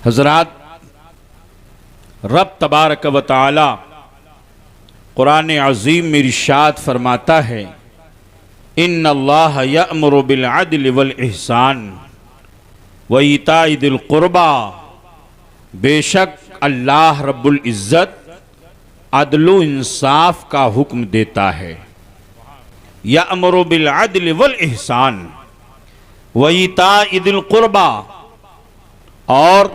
حضرات، رب تبارک و تعالی قرآن عظیم میں ارشاد فرماتا ہے، ان اللہ یأمر بالعدل والاحسان وایتاء ذی القربی، بے شک اللہ رب العزت عدل و انصاف کا حکم دیتا ہے۔ یأمر بالعدل والاحسان وایتاء ذی القربی، اور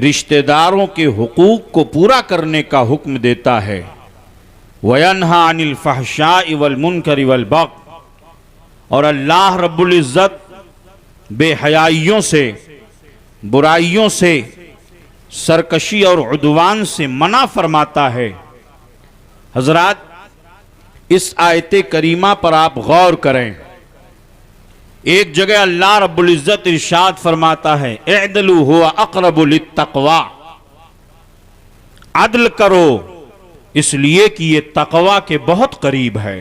رشتہ داروں کے حقوق کو پورا کرنے کا حکم دیتا ہے۔ وَيَنْهَى عَنِ الْفَحْشَاءِ وَالْمُنْكَرِ وَالْبَغْيِ، اور اللہ رب العزت بے حیائیوں سے، برائیوں سے، سرکشی اور عدوان سے منع فرماتا ہے۔ حضرات، اس آیت کریمہ پر آپ غور کریں۔ ایک جگہ اللہ رب العزت ارشاد فرماتا ہے، اعدلوا هو اقرب للتقوی، عدل کرو اس لیے کہ یہ تقوی کے بہت قریب ہے۔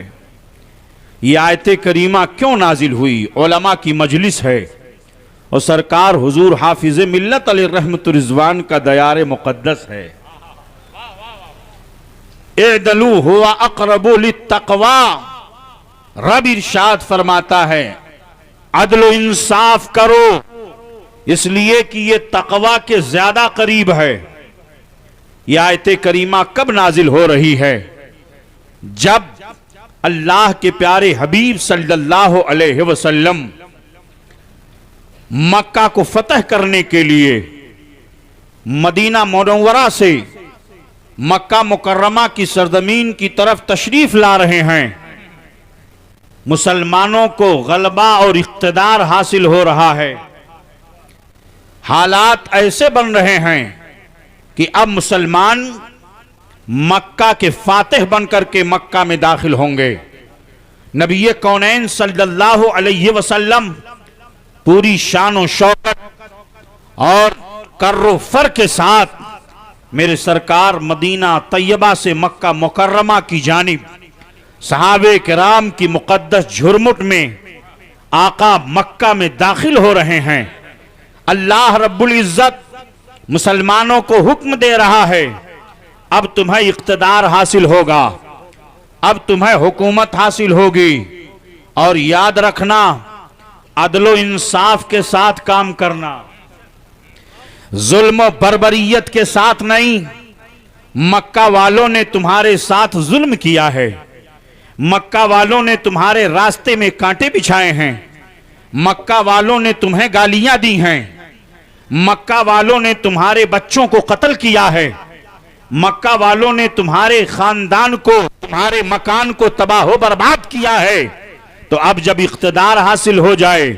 یہ آیت کریمہ کیوں نازل ہوئی؟ علماء کی مجلس ہے اور سرکار حضور حافظ ملت علیہ رحمت رضوان کا دیار مقدس ہے۔ اعدلوا هو اقرب للتقوی، رب ارشاد فرماتا ہے عدل و انصاف کرو اس لیے کہ یہ تقوی کے زیادہ قریب ہے۔ یہ آیت کریمہ کب نازل ہو رہی ہے؟ جب اللہ کے پیارے حبیب صلی اللہ علیہ وسلم مکہ کو فتح کرنے کے لیے مدینہ منورہ سے مکہ مکرمہ کی سرزمین کی طرف تشریف لا رہے ہیں۔ مسلمانوں کو غلبہ اور اقتدار حاصل ہو رہا ہے۔ حالات ایسے بن رہے ہیں کہ اب مسلمان مکہ کے فاتح بن کر کے مکہ میں داخل ہوں گے۔ نبی کونین صلی اللہ علیہ وسلم پوری شان و شوکت اور کر و فر کے ساتھ میرے سرکار مدینہ طیبہ سے مکہ مکرمہ کی جانب صحابہ کرام کی مقدس جھرمٹ میں آقا مکہ میں داخل ہو رہے ہیں۔ اللہ رب العزت مسلمانوں کو حکم دے رہا ہے، اب تمہیں اقتدار حاصل ہوگا، اب تمہیں حکومت حاصل ہوگی، اور یاد رکھنا عدل و انصاف کے ساتھ کام کرنا، ظلم و بربریت کے ساتھ نہیں۔ مکہ والوں نے تمہارے ساتھ ظلم کیا ہے، مکہ والوں نے تمہارے راستے میں کانٹے بچھائے ہیں، مکہ والوں نے تمہیں گالیاں دی ہیں، مکہ والوں نے تمہارے بچوں کو قتل کیا ہے، مکہ والوں نے تمہارے خاندان کو، تمہارے مکان کو تباہ و برباد کیا ہے۔ تو اب جب اقتدار حاصل ہو جائے،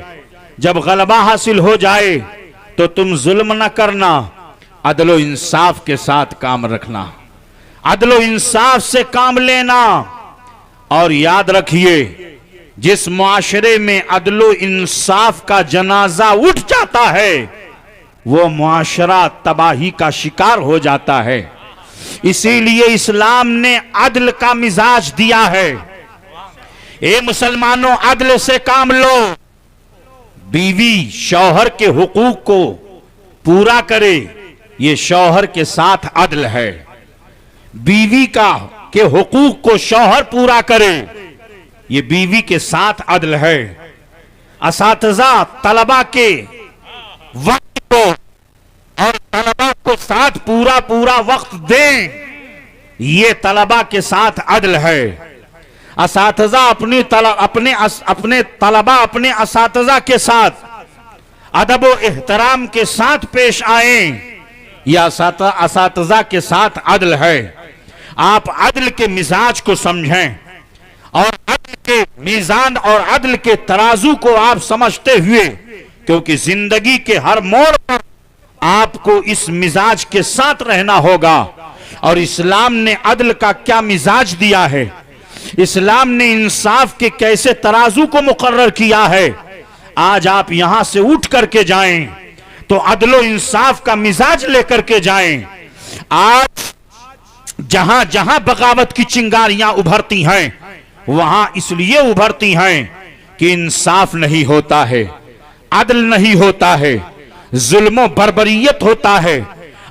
جب غلبہ حاصل ہو جائے، تو تم ظلم نہ کرنا، عدل و انصاف کے ساتھ کام رکھنا، عدل و انصاف سے کام لینا۔ اور یاد رکھیے، جس معاشرے میں عدل و انصاف کا جنازہ اٹھ جاتا ہے وہ معاشرہ تباہی کا شکار ہو جاتا ہے۔ اسی لیے اسلام نے عدل کا مزاج دیا ہے۔ اے مسلمانوں، عدل سے کام لو۔ بیوی شوہر کے حقوق کو پورا کرے، یہ شوہر کے ساتھ عدل ہے۔ بیوی کے حقوق کو شوہر پورا کرے، یہ بیوی کے ساتھ عدل ہے۔ اساتذہ طلبہ کے وقت کو اور طلبہ کو ساتھ پورا وقت دیں، یہ طلبہ کے ساتھ عدل ہے۔ اساتذہ اپنے طلبہ اپنے اساتذہ کے ساتھ ادب و احترام کے ساتھ پیش آئیں، یہ اساتذہ کے ساتھ عدل ہے۔ آپ عدل کے مزاج کو سمجھیں اور عدل کے میزان اور عدل کے ترازو کو آپ سمجھتے ہوئے، کیونکہ زندگی کے ہر موڑ پر آپ کو اس مزاج کے ساتھ رہنا ہوگا۔ اور اسلام نے عدل کا کیا مزاج دیا ہے، اسلام نے انصاف کے کیسے ترازو کو مقرر کیا ہے، آج آپ یہاں سے اٹھ کر کے جائیں تو عدل و انصاف کا مزاج لے کر کے جائیں۔ آج جہاں جہاں بغاوت کی چنگاریاں ابھرتی ہیں، وہاں اس لیے ابھرتی ہیں کہ انصاف نہیں ہوتا ہے، عدل نہیں ہوتا ہے۔ ظلم و بربریت ہوتا ہے،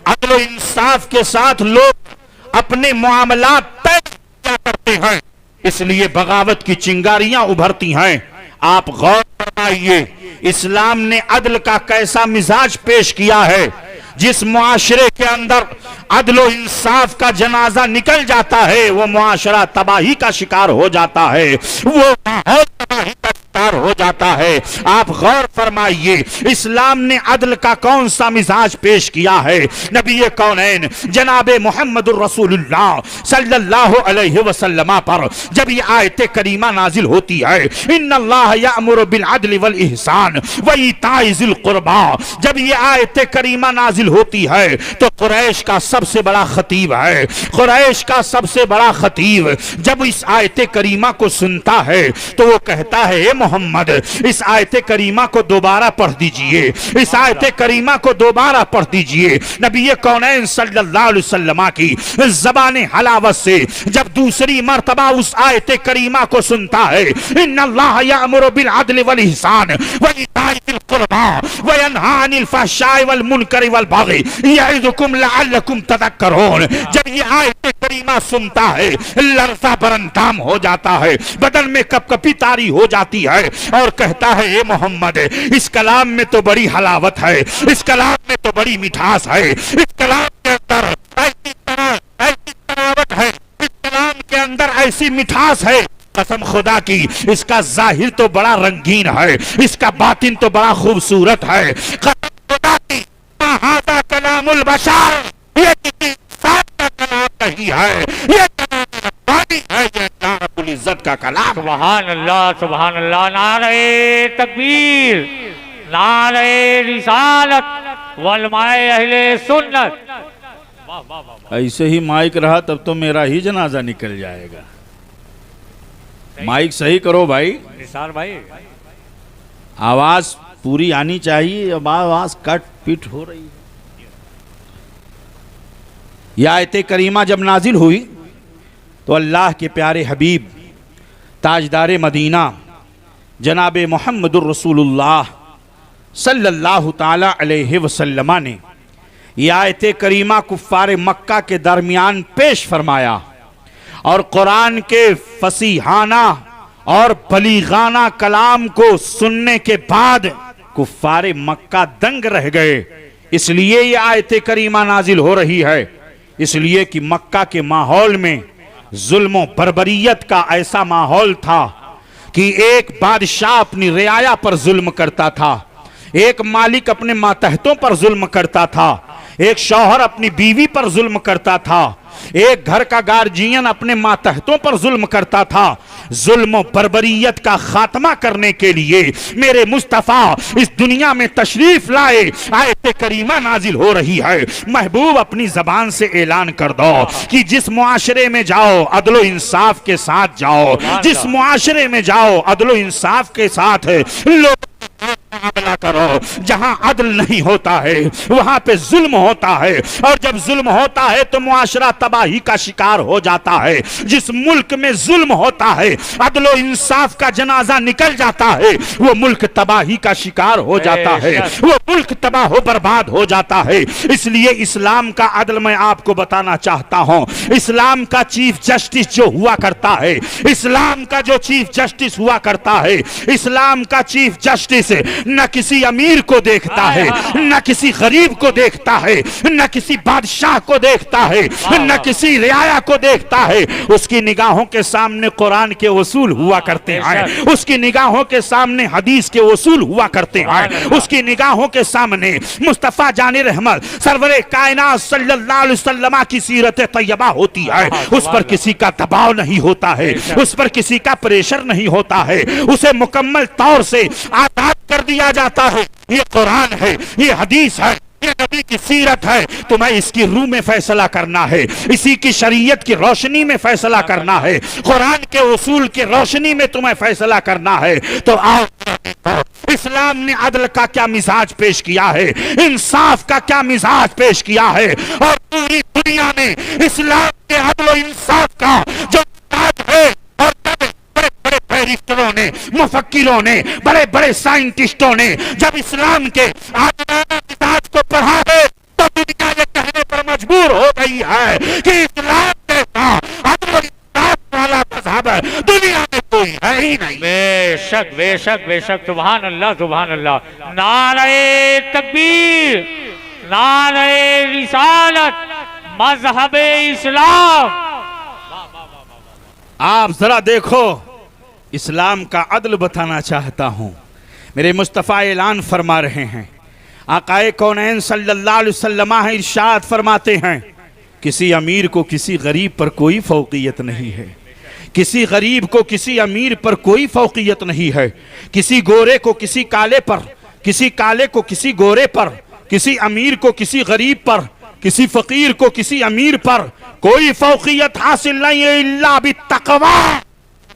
عدل و انصاف کے ساتھ لوگ اپنے معاملات طے کیا کرتے ہیں، اس لیے بغاوت کی چنگاریاں ابھرتی ہیں۔ آپ غور فرمائیے اسلام نے عدل کا کیسا مزاج پیش کیا ہے۔ جس معاشرے کے اندر عدل و انصاف کا جنازہ نکل جاتا ہے وہ معاشرہ تباہی کا شکار ہو جاتا ہے، وہ ماحول تباہی کا شکار ہو جاتا ہے۔ آپ غور فرمائیے اسلام نے عدل کا کون سا مزاج پیش کیا ہے۔ نبی کونین جناب محمد الرسول اللہ صلی اللہ علیہ وسلم پر جب یہ آیت کریمہ نازل ہوتی ہے، ان اللہ یأمر بالعدل والاحسان وایتاء ذی القربی، جب یہ آیت کریمہ نازل ہوتی ہے تو قریش کا سب سے بڑا خطیب ہے، قریش کا سب سے بڑا خطیب جب اس آیت کریمہ کو سنتا ہے تو وہ کہتا ہے اے محمد اس آیت کریمہ کو دوبارہ پڑھ دیجئے، اس آیت کریمہ کو دوبارہ پڑھ دیجئے۔ نبی کونین صلی اللہ علیہ وسلم کی زبان حلاوت سے جب دوسری مرتبہ اس آیت کریمہ کو سنتا ہے، ان اللہ یأمر بالعدل والاحسان وایتاء ذی القربی وینہی عن الفحشاء والمنکر والبغی یعظکم لعلکم تذکرون، جب یہ آیت کریمہ سنتا ہے لرزہ برانتام ہو جاتا ہے، بدن میں کپ کپی طاری ہو جاتی ہے اور کہتا ہے اے محمد اس کلام میں تو بڑی حلاوت ہے، اس کلام میں تو بڑی مٹھاس ہے، اس کلام کے اندر ایسی تراوت ہے، اس کلام کے اندر ایسی مٹھاس ہے، قسم خدا کی اس کا ظاہر تو بڑا رنگین ہے، اس کا باطن تو بڑا خوبصورت ہے، قسم خدا کی ھذا کلام البشر، یہ کسی انسان کا کلام نہیں ہے، یہ کلام ربانی ہے، یہ اللہ رب العزت کا کلام۔ سبحان اللہ سبحان اللہ، نعرہ تکبیر، نعرہ رسالت والماء اہل سنت۔ ایسے ہی مائک رہا تب تو میرا ہی جنازہ نکل جائے گا۔ مائک صحیح کرو بھائی، نثار بھائی آواز پوری آنی چاہیے، اب آواز کٹ پٹ ہو رہی ہے۔ یہ آیت کریمہ جب نازل ہوئی تو اللہ کے پیارے حبیب تاجدار مدینہ جناب محمد الرسول اللہ صلی اللہ تعالی علیہ وسلم نے یہ آیت کریمہ کفار مکہ کے درمیان پیش فرمایا اور قرآن کے فصیحانہ اور بلیغانہ کلام کو سننے کے بعد کفار مکہ دنگ رہ گئے۔ اس لیے یہ آیت کریمہ نازل ہو رہی ہے، اس لیے کہ مکہ کے ماحول میں ظلم و بربریت کا ایسا ماحول تھا کہ ایک بادشاہ اپنی رعایا پر ظلم کرتا تھا، ایک مالک اپنے ماتحتوں پر ظلم کرتا تھا، ایک شوہر اپنی بیوی پر ظلم کرتا تھا، ایک گھر کا گارجین اپنے ماتحتوں پر ظلم کرتا تھا۔ ظلم و بربریت کا خاتمہ کرنے کے لیے میرے مصطفیٰ اس دنیا میں تشریف لائے، آیت کریمہ نازل ہو رہی ہے۔ محبوب اپنی زبان سے اعلان کر دو کہ جس معاشرے میں جاؤ عدل و انصاف کے ساتھ جاؤ، جس معاشرے میں جاؤ عدل و انصاف کے ساتھ لوگ معاملہ کرو، جہاں عدل نہیں ہوتا ہے وہاں پہ ظلم ہوتا ہے، اور جب ظلم ہوتا ہے تو معاشرہ تباہی کا شکار ہو جاتا ہے۔ جس ملک میں ظلم ہوتا ہے عدل و انصاف کا جنازہ نکل جاتا ہے وہ ملک تباہی کا شکار ہو جاتا ہے، وہ ملک تباہ و برباد ہو جاتا ہے۔ اس لیے اسلام کا عدل میں آپ کو بتانا چاہتا ہوں، اسلام کا چیف جسٹس جو ہوا کرتا ہے، اسلام کا جو چیف جسٹس ہوا کرتا ہے، اسلام کا چیف جسٹس نہ کسی امیر کو دیکھتا ہے، نہ کسی غریب کو دیکھتا ہے، نہ کسی بادشاہ کو دیکھتا ہے، نہ کسی رعایا کو دیکھتا ہے۔ اس کی نگاہوں کے سامنے قرآن کے اصول ہوا کرتے ہیں، اس کی نگاہوں کے سامنے حدیث کے اصول ہوا کرتے ہیں، اس کی نگاہوں کے سامنے مصطفیٰ جان رحمت سرور کائنات صلی اللہ علیہ وسلم کی سیرت طیبہ ہوتی ہے۔ اس پر کسی کا دباؤ نہیں ہوتا ہے، اس پر کسی کا پریشر نہیں ہوتا ہے، اسے مکمل طور سے آزاد کر دیا جاتا ہے۔ یہ قرآن ہے، یہ حدیث ہے، یہ نبی کی سیرت ہے، تمہیں اس کی روح میں فیصلہ کرنا ہے، اسی کی شریعت کی روشنی میں فیصلہ کرنا ہے، قرآن کے اصول کی روشنی میں تمہیں فیصلہ کرنا ہے۔ تو آؤ اسلام نے عدل کا کیا مزاج پیش کیا ہے، انصاف کا کیا مزاج پیش کیا ہے، اور پوری دنیا میں اسلام کے عدل و انصاف کا جو مزاج ہے، اور بڑے بڑے بیرسٹروں نے، مفکروں نے، بڑے بڑے سائنٹسٹوں نے جب اسلام کے آیت کو پڑھا ہے تو دنیا یہ کہنے پر مجبور ہو گئی ہے کہ اسلام جیسا عدل و انصاف والا مذہب دنیا میں کوئی ہے ہی نہیں. بے شک بے شک بے شک. سبحان اللہ سبحان اللہ. نعرہ تکبیر، نعرہ رسالت، مذہب اسلام. آپ ذرا دیکھو، اسلام کا عدل بتانا چاہتا ہوں. میرے مصطفیٰ اعلان فرما رہے ہیں، آقائے کونین صلی اللہ علیہ وسلم ارشاد فرماتے ہیں، کسی امیر کو کسی غریب پر کوئی فوقیت نہیں ہے. کسی غریب کو کسی امیر پر کوئی فوقیت نہیں ہے. کسی گورے کو کسی کالے پر، کسی کالے کو کسی گورے پر، کسی امیر کو کسی غریب پر، کسی فقیر کو کسی امیر پر کوئی فوقیت حاصل نہیں ہے الا بالتقوی،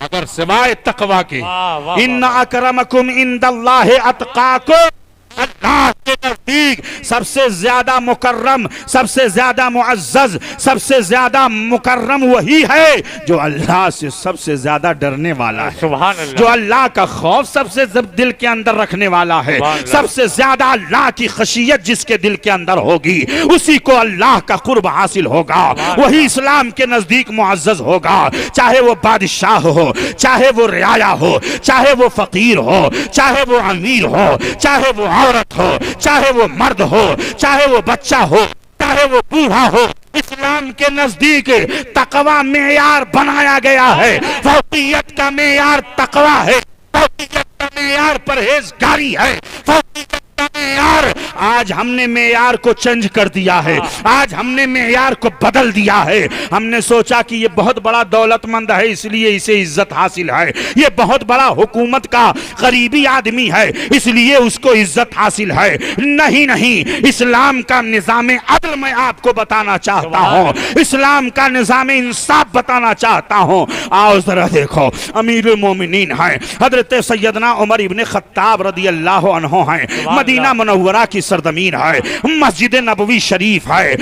اگر سوائے تقوی کے. ان اکرمکم عند اللہ اتقاکم، اللہ کے نزدیک سب سے زیادہ مکرم، سب سے زیادہ معزز، سب سے زیادہ مکرم وہی ہے جو اللہ سے سب سے زیادہ ڈرنے والا ہے، سبحان اللہ. جو اللہ کا خوف سب سے دل کے اندر رکھنے والا ہے. سب سے زیادہ اللہ کی خشیت جس کے دل کے اندر ہوگی اسی کو اللہ کا قرب حاصل ہوگا، وہی اسلام کے نزدیک معزز ہوگا. چاہے وہ بادشاہ ہو، چاہے وہ رعایا ہو، چاہے وہ فقیر ہو، چاہے وہ امیر ہو، چاہے وہ عورت ہو، چاہے وہ مرد ہو، چاہے وہ بچہ ہو، چاہے وہ بوڑھا ہو. اسلام کے نزدیک تقوی معیار بنایا گیا ہے. فوقیت کا معیار تقوی ہے، فوقیت کا معیار پرہیزگاری ہے، فوقیت کا معیار. آج ہم نے معیار کو چینج کر دیا ہے، آج ہم نے معیار کو بدل دیا ہے. ہم نے سوچا کہ یہ بہت بڑا دولت مند ہے اس لیے اسے عزت حاصل ہے، یہ بہت بڑا حکومت کا قریبی آدمی ہے اس لیے اس کو عزت حاصل ہے. نہیں نہیں، اسلام کا نظام عدل میں آپ کو بتانا چاہتا ہوں، اسلام کا نظام انصاف بتانا چاہتا ہوں. آؤ ذرا دیکھو، امیر المومنین ہیں حضرت سیدنا عمر ابن خطاب رضی اللہ عنہ ہیں. مدینہ منورہ کی سرزمین ہے، مسجد نبوی شریف ہے،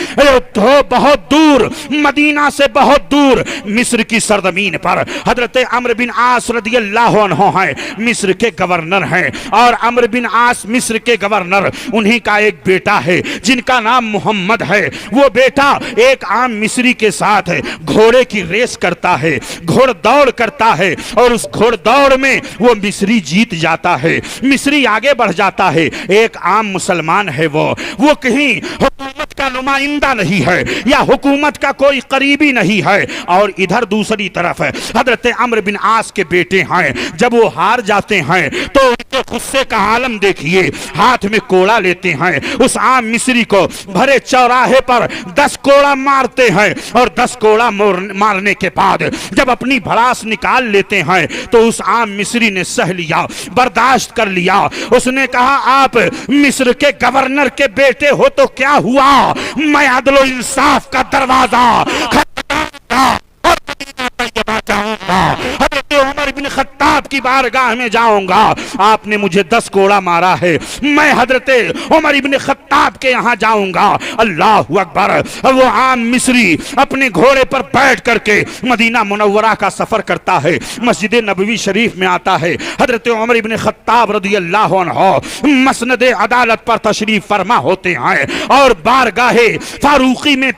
بہت دور، مدینہ سے بہت دور مصر کی سرزمین پر حضرت عمرو بن عاص رضی اللہ عنہ ہیں، مصر کے گورنر ہیں. اور عمرو بن عاص مصر کے گورنر، انہی کا ایک بیٹا ہے جن کا نام محمد ہے. وہ بیٹا ایک عام مصری کے ساتھ گھوڑے کی ریس کرتا ہے، گھوڑ دوڑ کرتا ہے، اور اس گھوڑ دوڑ میں وہ مصری جیت جاتا ہے، مصری آگے بڑھ جاتا ہے. ایک عام مسلمان ہے، وہ کہیں حکومت کا نمائندہ نہیں ہے یا حکومت کا کوئی قریبی نہیں ہے. اور ادھر دوسری طرف حضرت عمرو بن عاص کے بیٹے ہیں. جب وہ ہار جاتے ہیں تو ان کے غصے کا عالم دیکھیے، ہاتھ میں کوڑا لیتے ہیں، اس عام مصری کو بھرے چوراہے پر 10 کوڑا مارتے ہیں. اور 10 کوڑا مارنے کے بعد جب اپنی بھڑاس نکال لیتے ہیں تو اس عام مصری نے سہ لیا، برداشت کر لیا. اس نے کہا آپ مصر کے گورنر کے بیٹے ہو تو کیا ہوا، میں عدل و انصاف کا دروازہ کھٹکھٹاؤں گا اور مدینہ طیبہ جاؤں گا، حضرت عمر بن خطاب کی بارگاہ میں جاؤں گا. آپ نے مجھے 10 کوڑا مارا ہے، میں حضرت عمر بن خطاب کے یہاں جاؤں گا. اللہ اکبر. وہ عام مصری اپنے گھوڑے پر بیٹھ کر کے مدینہ منورہ کا سفر کرتا ہے، مسجد نبوی شریف میں آتا ہے. حضرت عمر بن خطاب رضی اللہ عنہ مسند عدالت پر تشریف فرما ہوتے ہیں اور بارگاہ فاروقی میں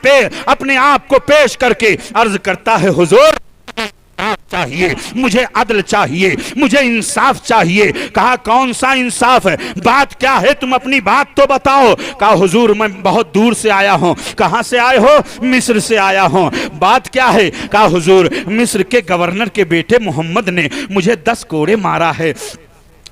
اپنے آپ کو پیش کر کے عرض کرتا ہے، حضور چاہیے، مجھے عدل چاہیے، مجھے انصاف چاہیے. کہا کون سا انصاف ہے، بات کیا ہے، تم اپنی بات تو بتاؤ. کہا حضور میں بہت دور سے آیا ہوں. کہاں سے آئے ہو؟ مصر سے آیا ہوں. بات کیا ہے؟ کہا حضور مصر کے گورنر کے بیٹے محمد نے مجھے 10 کوڑے مارا ہے،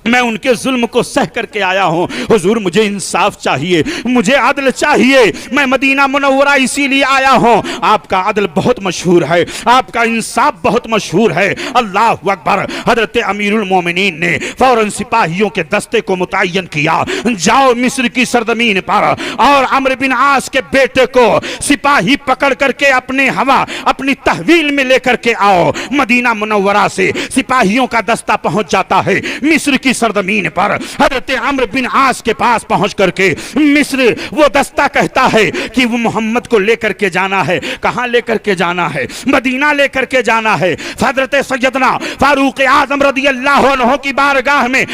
میں ان کے ظلم کو سہ کر کے آیا ہوں. حضور مجھے انصاف چاہیے، مجھے عدل چاہیے، میں مدینہ منورہ اسی لیے آیا ہوں. آپ کا عدل بہت مشہور ہے، آپ کا انصاف بہت مشہور ہے. اللہ اکبر. حضرت امیر المومنین نے فوراً سپاہیوں کے دستے کو متعین کیا، جاؤ مصر کی سرزمین پر اور عمرو بن عاص کے بیٹے کو سپاہی پکڑ کر کے اپنی تحویل میں لے کر کے آؤ. مدینہ منورہ سے سپاہیوں کا دستہ پہنچ جاتا ہے مصر کی سرزمین پر. حضرت عمرو بن عاص کے پاس پہنچ کر کے مصر وہ دستہ کہتا ہے کہ وہ محمد کو لے کر کے جانا ہے. کہاں لے کر کے جانا ہے؟ مدینہ لے کر کے جانا ہے. حضرت سیدنا فاروق اعظم رضی اللہ عنہ کی بارگاہ میں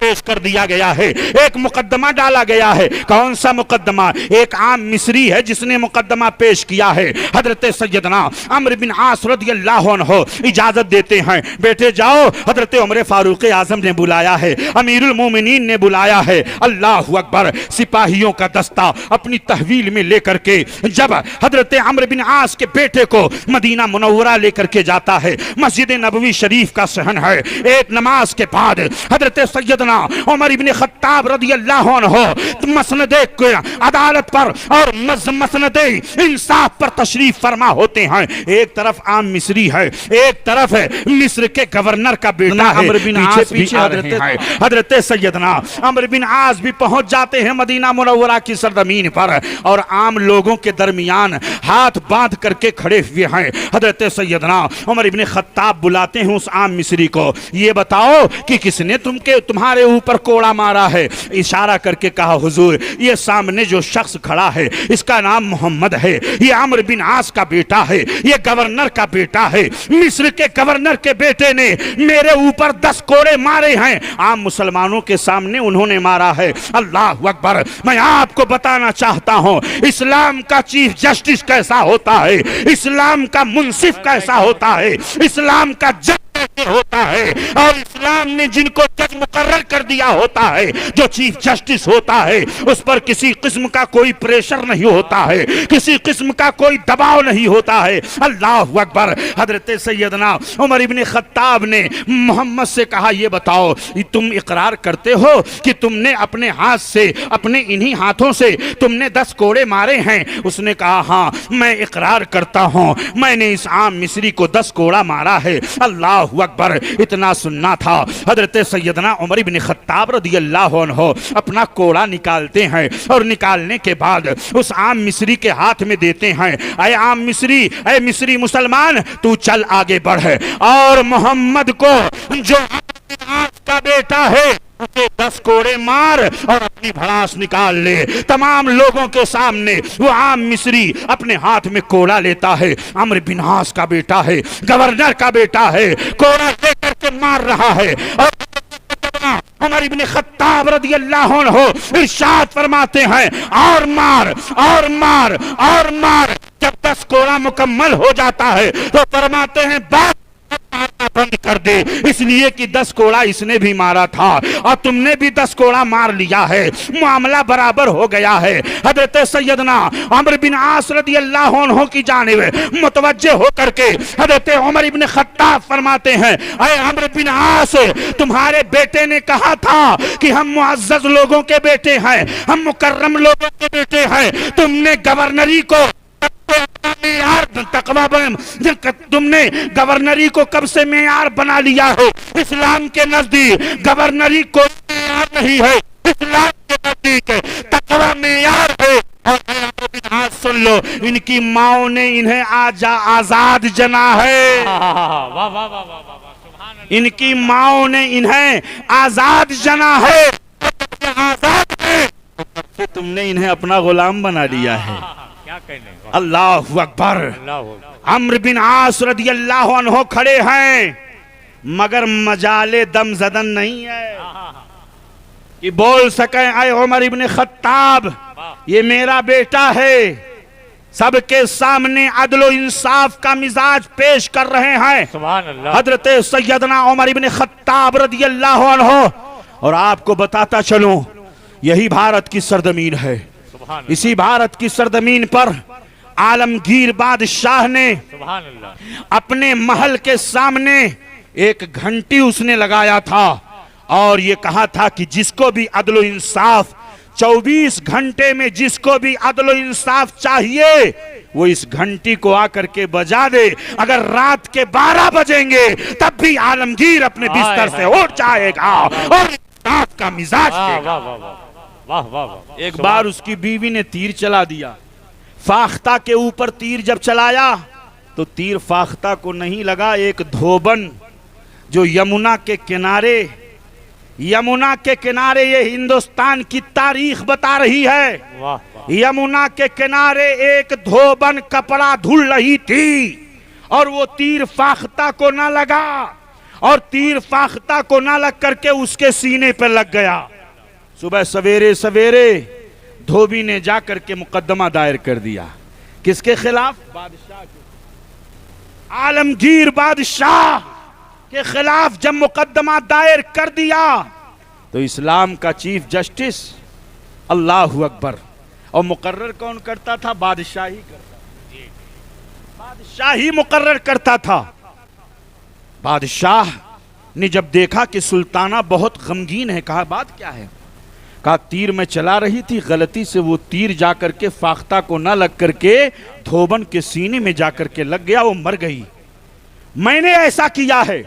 پیش کر دیا گیا ہے، ایک مقدمہ ڈالا گیا ہے۔ کون سا مقدمہ؟ ایک عام مصری ہے جس نے مقدمہ پیش کیا ہے۔ حضرت سیدنا عمرو بن عاص رضی اللہ عنہ اجازت دیتے ہیں، بیٹے جاؤ، حضرت عمر فاروق اعظم نے بلایا ہے، امیر المومنین نے بلایا ہے۔ اللہ اکبر، سپاہیوں کا دستہ اپنی تحویل میں لے کر کے جب حضرت عمرو بن عاص کے بیٹے کو مدینہ منورہ لے کر کے جاتا ہے، مسجد نبوی شریف کا صحن ہے، ایک نماز کے بعد حضرت سیدنا عمر بن خطاب رضی اللہ عنہ مسند عدالت پر اور مسند انصاف پر تشریف فرما ہوتے ہیں۔ ایک طرف عام مصری ہے، ایک طرف مصر کے گورنر کا بیٹا ہے، عمرو بن عاص بھی آ رہے ہیں۔ حضرت سیدنا عمرو بن عاص بھی پہنچ جاتے ہیں مدینہ منورہ کی سرزمین پر، اور عام لوگوں کے درمیان ہاتھ باندھ کر کے کھڑے ہوئے ہیں۔ حضرت سیدنا عمر بن خطاب بلاتے ہیں اس عام مصری کو، یہ بتاؤ کہ کس نے تمہارے اوپر کوڑا مارا ہے؟ اشارہ کر کے کہا، حضور یہ سامنے جو شخص کھڑا ہے اس کا نام محمد ہے، یہ عمرو بن عاص کا بیٹا ہے، یہ گورنر کا بیٹا ہے، مصر کے گورنر کے بیٹے نے میرے اوپر 10 کوڑے مارے ہیں، عام مسلمانوں کے سامنے انہوں نے مارا ہے۔ اللہ اکبر، میں آپ کو بتانا چاہتا ہوں اسلام کا چیف جسٹس کیسا ہوتا ہے، اسلام کا منصف کیسا ہوتا ہے، اسلام کا جج ہوتا ہے، اور اسلام نے جن کو جج مقرر کر دیا ہوتا ہے، جو چیف جسٹس ہوتا ہے، اس پر کسی قسم کا کوئی پریشر نہیں ہوتا ہے، کسی قسم کا کوئی دباؤ نہیں ہوتا ہے۔ اللہ اکبر، حضرت سیدنا عمر بن خطاب نے محمد سے کہا، یہ بتاؤ تم اقرار کرتے ہو کہ تم نے اپنے ہاتھ سے، اپنے انہی ہاتھوں سے تم نے 10 کوڑے مارے ہیں؟ اس نے کہا، ہاں میں اقرار کرتا ہوں، میں نے اس عام مصری کو 10 کوڑا مارا ہے۔ اللہ اکبر، اتنا سننا تھا، حضرت سیدنا عمر بن خطاب رضی اللہ عنہ اپنا کوڑا نکالتے ہیں، اور نکالنے کے بعد اس عام مصری کے ہاتھ میں دیتے ہیں، اے عام مصری، اے مصری مسلمان، تو چل آگے بڑھ، اور محمد کو جو کا بیٹا ہے اسے 10 کوڑے مار اور اپنی بھڑاس نکال لے۔ تمام لوگوں کے سامنے وہ عام مصری اپنے ہاتھ میں کوڑا لیتا ہے، عمرو بن عاص کا بیٹا ہے، گورنر کا بیٹا ہے، کوڑا لے کر کے مار رہا ہے، اور عمر بن خطاب رضی اللہ عنہ ارشاد فرماتے ہیں، اور مار اور مار اور مار۔ جب 10 کوڑا مکمل ہو جاتا ہے تو فرماتے ہیں، بات بند کر دے، اس لیے کہ 10 کوڑا اس نے بھی مارا تھا اور تم نے بھی 10 کوڑا مار لیا ہے، معاملہ برابر ہو گیا ہے۔ حضرت سیدنا عمرو بن عاص رضی اللہ عنہ کی جانب متوجہ ہو کر کے حضرت عمر بن خطاب فرماتے ہیں، اے عمرو بن عاص، تمہارے بیٹے نے کہا تھا کہ ہم معزز لوگوں کے بیٹے ہیں، ہم مکرم لوگوں کے بیٹے ہیں، تم نے گورنری کو تم نے گورنری کو کب سے معیار بنا لیا ہے؟ اسلام کے نزدیک گورنری کوئی معیار نہیں ہے، اسلام کے نزدیک تقوی معیار ہے۔ اور سن لو، ان کی ماؤں نے انہیں آزاد جنا ہے، ان کی ماؤں نے انہیں آزاد جنا ہے، آزاد ہے تم نے انہیں اپنا غلام بنا لیا ہے۔ اللہ اکبر، عمرو بن عاص رضی اللہ عنہ کھڑے ہیں، مگر مجال دم زدن نہیں ہے کہ بول سکیں، اے عمر بن خطاب یہ میرا بیٹا ہے۔ سب کے سامنے عدل و انصاف کا مزاج پیش کر رہے ہیں سبحان اللہ۔ حضرت سیدنا عمر بن خطاب رضی اللہ عنہ۔ اور آپ کو بتاتا چلوں، یہی بھارت کی سرزمین ہے، اسی بھارت کی سرزمین پر عالمگیر بادشاہ نے سبحان اللہ اپنے محل کے سامنے ایک گھنٹی اس نے لگایا تھا، اور یہ کہا تھا کہ جس کو بھی عدل و انصاف 24 گھنٹے میں جس کو بھی عدل و انصاف چاہیے وہ اس گھنٹی کو آ کر کے بجا دے، اگر رات کے 12 بجیں گے تب بھی عالمگیر اپنے بستر سے اٹھ جائے گا اور انصاف کا مزاج دے گا۔ ایک بار اس کی بیوی نے تیر چلا دیا، فاختہ کے اوپر تیر جب چلایا تو تیر فاختہ کو نہیں لگا، ایک دھوبن جو یمنا کے کنارے یہ ہندوستان کی تاریخ بتا رہی ہے، یمنا کے کنارے ایک دھوبن کپڑا دھل رہی تھی اور وہ تیر فاختہ کو نہ لگا، اور تیر فاختہ کو نہ لگ کر کے اس کے سینے پہ لگ گیا۔ صبح سویرے سویرے دھوبی نے جا کر کے مقدمہ دائر کر دیا۔ کس کے خلاف؟ بادشاہ کے، عالمگیر بادشاہ کے خلاف جب مقدمہ دائر کر دیا تو اسلام کا چیف جسٹس، اللہ اکبر، اور مقرر کون کرتا تھا؟ بادشاہی کرتا تھا، بادشاہی مقرر کرتا تھا۔ بادشاہ نے جب دیکھا کہ سلطانہ بہت غمگین ہے، کہا بات کیا ہے؟ کہا تیر میں چلا رہی تھی، غلطی سے وہ تیر جا کر کے فاختہ کو نہ لگ کر کے دھوبن کے سینے میں جا کر کے لگ گیا، وہ مر گئی، میں نے ایسا کیا ہے۔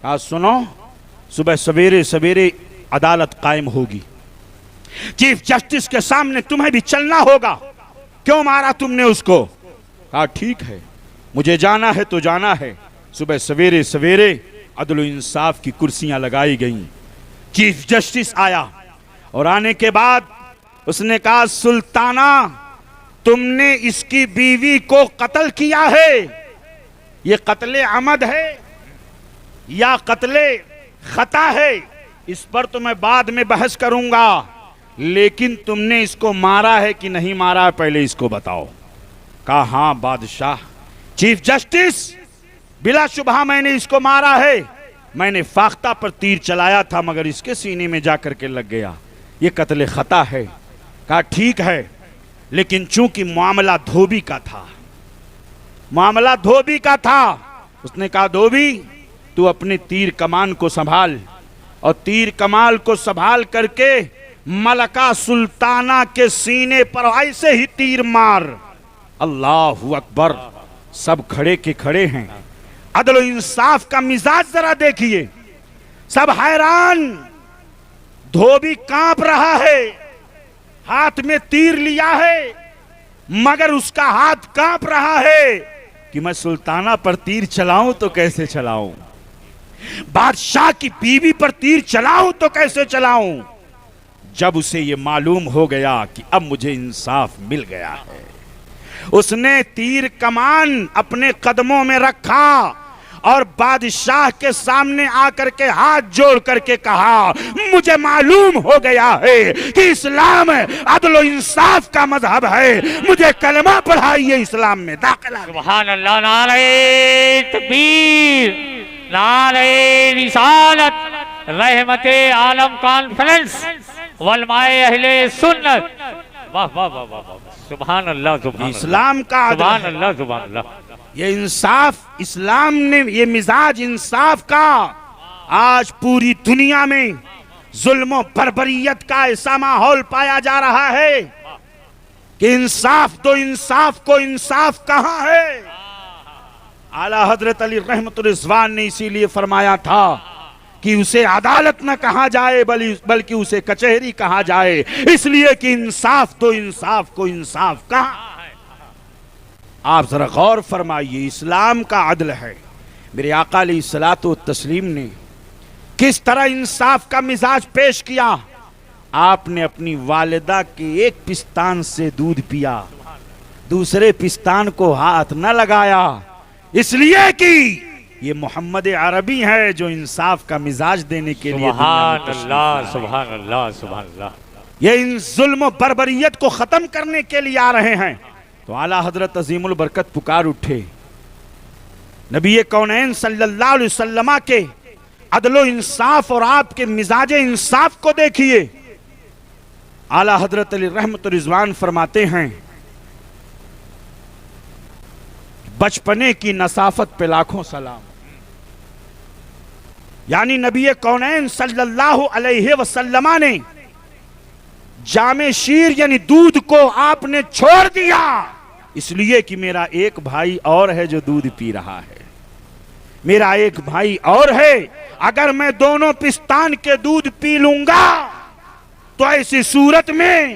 کہا سنو، صبح سویرے سویرے عدالت قائم ہوگی، چیف جسٹس کے سامنے تمہیں بھی چلنا ہوگا، کیوں مارا تم نے اس کو؟ کہا ٹھیک ہے، مجھے جانا ہے تو جانا ہے۔ صبح سویرے سویرے عدل و انصاف کی کرسیاں لگائی گئیں، چیف جسٹس آیا، اور آنے کے بعد اس نے کہا سلطانہ تم نے اس کی بیوی کو قتل کیا ہے، یہ قتل عمد ہے یا قتل خطا ہے، اس پر تو میں بعد میں بحث کروں گا، لیکن تم نے اس کو مارا ہے کہ نہیں مارا پہلے اس کو بتاؤ۔ کہا ہاں بادشاہ، چیف جسٹس بلا شبہ میں نے اس کو مارا ہے، میں نے فاختہ پر تیر چلایا تھا مگر اس کے سینے میں جا کر کے لگ گیا، یہ قتل خطا ہے۔ کہا ٹھیک ہے، لیکن چونکہ معاملہ دھوبی کا تھا، معاملہ دھوبی کا تھا، اس نے کہا دھوبی تو اپنے تیر کمان کو سنبھال، اور تیر کمال کو سنبھال کر کے ملکہ سلطانہ کے سینے پر ایسے ہی تیر مار۔ اللہ اکبر، سب کھڑے کے کھڑے ہیں، عدل و انصاف کا مزاج ذرا دیکھیے، سب حیران، دھوبی کانپ رہا ہے، ہاتھ میں تیر لیا ہے مگر اس کا ہاتھ کانپ رہا ہے کہ میں سلطانہ پر تیر چلاؤں تو کیسے چلاؤں، بادشاہ کی بیوی پر تیر چلاؤں تو کیسے چلاؤں۔ جب اسے یہ معلوم ہو گیا کہ اب مجھے انصاف مل گیا ہے، اس نے تیر کمان اپنے قدموں میں رکھا اور بادشاہ کے سامنے آ کر کے ہاتھ جوڑ کر کے کہا مجھے معلوم ہو گیا ہے کہ اسلام عدل و انصاف کا مذہب ہے، مجھے کلمہ پڑھائیے، اسلام میں داخلہ۔ سبحان اللہ، نعرہ تکبیر، نعرہ رسالت، رحمت عالم کانفرنس، علماء اہل سنت، واہ واہ واہ واہ، سبحان اللہ سبحان اللہ، اسلام کا عدل سبحان ہے، اللہ سبحان اللہ۔ یہ انصاف، اسلام نے یہ مزاج انصاف کا آج پوری دنیا میں ظلم و بربریت کا ایسا ماحول پایا جا رہا ہے کہ انصاف دو، انصاف کو انصاف کہاں ہے؟ اعلیٰ حضرت علی رحمت الرضوان نے اسی لیے فرمایا تھا کہ اسے عدالت نہ کہا جائے بلکہ اسے کچہری کہا جائے، اس لیے کہ انصاف دو، انصاف کو انصاف کہاں؟ آپ ذرا غور فرمائیے، اسلام کا عدل ہے۔ میرے آقا علیہ الصلوۃ والتسلیم نے کس طرح انصاف کا مزاج پیش کیا؟ آپ نے اپنی والدہ کے ایک پستان سے دودھ پیا، دوسرے پستان کو ہاتھ نہ لگایا، اس لیے کہ یہ محمد عربی ہے جو انصاف کا مزاج دینے کے لیے سبحان اللہ سبحان اللہ سبحان اللہ، یہ ان ظلم و بربریت کو ختم کرنے کے لیے آ رہے ہیں۔ تو اعلیٰ حضرت عظیم البرکت پکار اٹھے، نبی کونین صلی اللہ علیہ وسلم کے عدل و انصاف اور آپ کے مزاج انصاف کو دیکھیے۔ اعلیٰ حضرت علی رحمت الرضوان فرماتے ہیں بچپنے کی نصافت پہ لاکھوں سلام، یعنی نبی کونین صلی اللہ علیہ وسلم نے جامع شیر یعنی دودھ کو آپ نے چھوڑ دیا، اس لیے کہ میرا ایک بھائی اور ہے جو دودھ پی رہا ہے، میرا ایک بھائی اور ہے، اگر میں دونوں پستان کے دودھ پی لوں گا تو ایسی صورت میں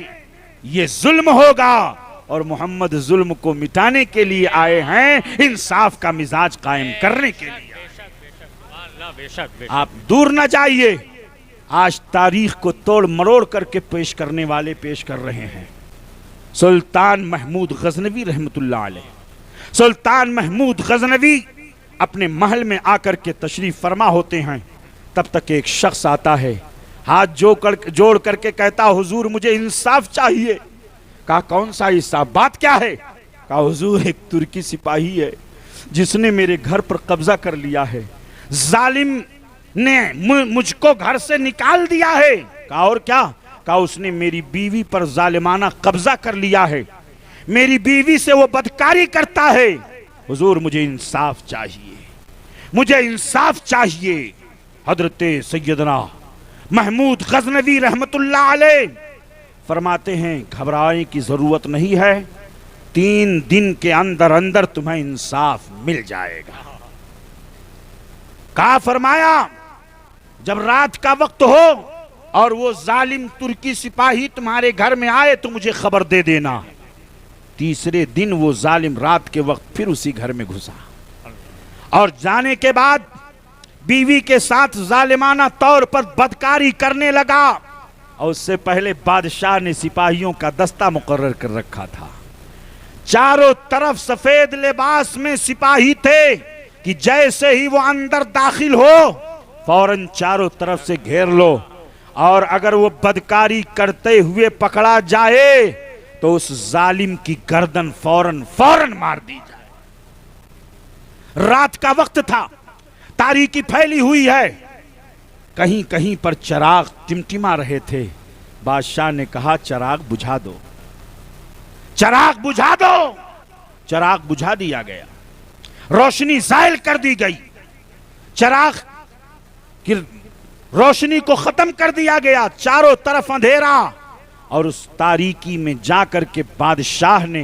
یہ ظلم ہوگا، اور محمد ظلم کو مٹانے کے لیے آئے ہیں، انصاف کا مزاج قائم کرنے کے لیے۔ آپ دور نہ جائیے، آج تاریخ کو توڑ مروڑ کر کے پیش کرنے والے پیش کر رہے ہیں۔ سلطان محمود غزنوی رحمت اللہ علیہ، سلطان محمود غزنوی اپنے محل میں آ کر کے تشریف فرما ہوتے ہیں، تب تک ایک شخص آتا ہے، ہاتھ جوڑ کر کے کہتا حضور مجھے انصاف چاہیے۔ کہا کون سا انصاف، بات کیا ہے؟ کہا حضور ایک ترکی سپاہی ہے جس نے میرے گھر پر قبضہ کر لیا ہے، ظالم نے مجھ کو گھر سے نکال دیا ہے۔ کہا اور کیا؟ کہا اس نے میری بیوی پر ظالمانہ قبضہ کر لیا ہے، میری بیوی سے وہ بدکاری کرتا ہے، حضور مجھے انصاف چاہیے، مجھے انصاف چاہیے۔ حضرت سیدنا محمود غزنوی رحمت اللہ علیہ فرماتے ہیں گھبرانے کی ضرورت نہیں ہے، 3 دن کے اندر اندر تمہیں انصاف مل جائے گا۔ کہا فرمایا جب رات کا وقت ہو اور وہ ظالم ترکی سپاہی تمہارے گھر میں آئے تو مجھے خبر دے دینا۔ تیسرے دن وہ ظالم رات کے وقت پھر اسی گھر میں گھسا اور جانے کے بعد بیوی کے ساتھ ظالمانہ طور پر بدکاری کرنے لگا، اور اس سے پہلے بادشاہ نے سپاہیوں کا دستہ مقرر کر رکھا تھا، چاروں طرف سفید لباس میں سپاہی تھے کہ جیسے ہی وہ اندر داخل ہو فوراً چاروں طرف سے گھیر لو، اور اگر وہ بدکاری کرتے ہوئے پکڑا جائے تو اس ظالم کی گردن فوراً مار دی جائے۔ رات کا وقت تھا، تاریکی پھیلی ہوئی ہے، کہیں کہیں پر چراغ ٹمٹما رہے تھے۔ بادشاہ نے کہا چراغ بجھا دو، چراغ بجھا دو۔ چراغ بجھا دیا گیا، روشنی زائل کر دی گئی، چراغ کی روشنی کو ختم کر دیا گیا، چاروں طرف اندھیرا، اور اس تاریکی میں جا کر کے بادشاہ نے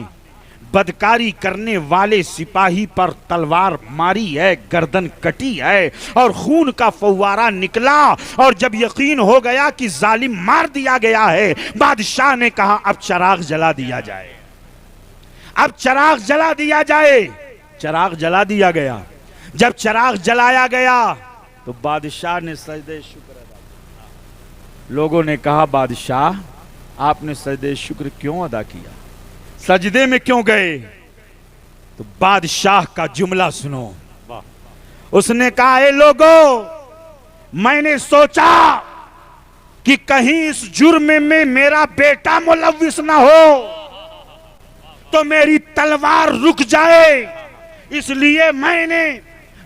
بدکاری کرنے والے سپاہی پر تلوار ماری ہے، گردن کٹی ہے اور خون کا فوارہ نکلا، اور جب یقین ہو گیا کہ ظالم مار دیا گیا ہے، بادشاہ نے کہا اب چراغ جلا دیا جائے، اب چراغ جلا دیا جائے۔ چراغ جلا دیا گیا، جب چراغ جلایا گیا تو بادشاہ نے سجدے شکر ادا کیا۔ لوگوں نے کہا بادشاہ آپ نے سجدے شکر کیوں ادا کیا، سجدے میں کیوں گئے؟ تو بادشاہ کا جملہ سنو، اس نے کہا اے لوگوں، میں نے سوچا کہ کہیں اس جرم میں میرا بیٹا ملوث نہ ہو تو میری تلوار رک جائے، اس لیے میں نے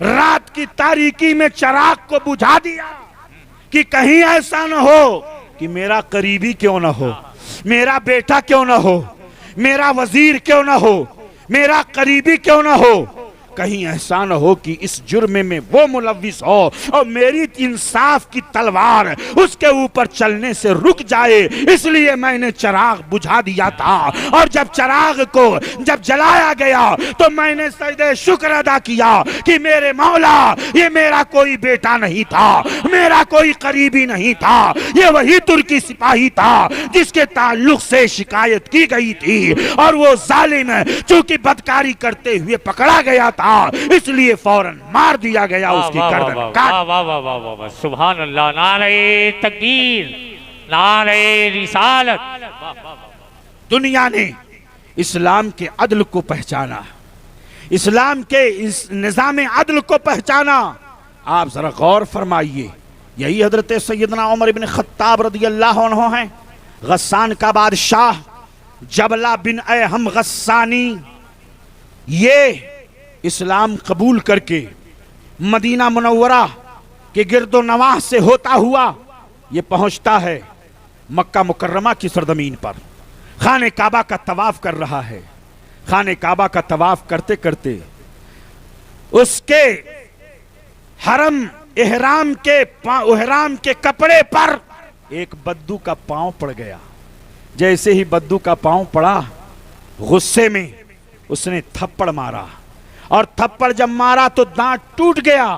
رات کی تاریکی میں چراغ کو بجھا دیا کہ کہیں ایسا نہ ہو کہ میرا قریبی کیوں نہ ہو، میرا بیٹا کیوں نہ ہو، میرا وزیر کیوں نہ ہو، میرا قریبی کیوں نہ ہو، کہیں ایسا نہ ہو کہ اس جرم میں وہ ملوث ہو اور میری انصاف کی تلوار اس کے اوپر چلنے سے رک جائے، اس لیے میں نے چراغ بجھا دیا تھا۔ اور جب چراغ کو جب جلایا گیا تو میں نے سجدے شکر ادا کیا کہ میرے مولا یہ میرا کوئی بیٹا نہیں تھا، میرا کوئی قریبی نہیں تھا، یہ وہی ترکی سپاہی تھا جس کے تعلق سے شکایت کی گئی تھی، اور وہ ظالم چونکہ بدکاری کرتے ہوئے پکڑا گیا تھا اس لیے فوراً مار دیا گیا، اس کی گردن کاٹ۔ سبحان اللہ، نعرہ تکبیر، نعرہ رسالت۔ دنیا نے اسلام کے عدل کو پہچانا، اسلام کے اس نظام عدل کو پہچانا۔ آپ ذرا غور فرمائیے، یہی حضرت سیدنا عمر بن خطاب رضی اللہ عنہ ہیں، غسان کا بادشاہ جبلہ بن ایہم غسانی، یہ اسلام قبول کر کے مدینہ منورہ کے گرد و نواح سے ہوتا ہوا یہ پہنچتا ہے مکہ مکرمہ کی سرزمین پر، خانہ کعبہ کا طواف کر رہا ہے۔ خانہ کعبہ کا طواف کرتے کرتے اس کے احرام کے کپڑے پر ایک بدو کا پاؤں پڑ گیا۔ جیسے ہی بدو کا پاؤں پڑا، غصے میں اس نے تھپڑ مارا، اور تھپڑ جب مارا تو دانت ٹوٹ گیا۔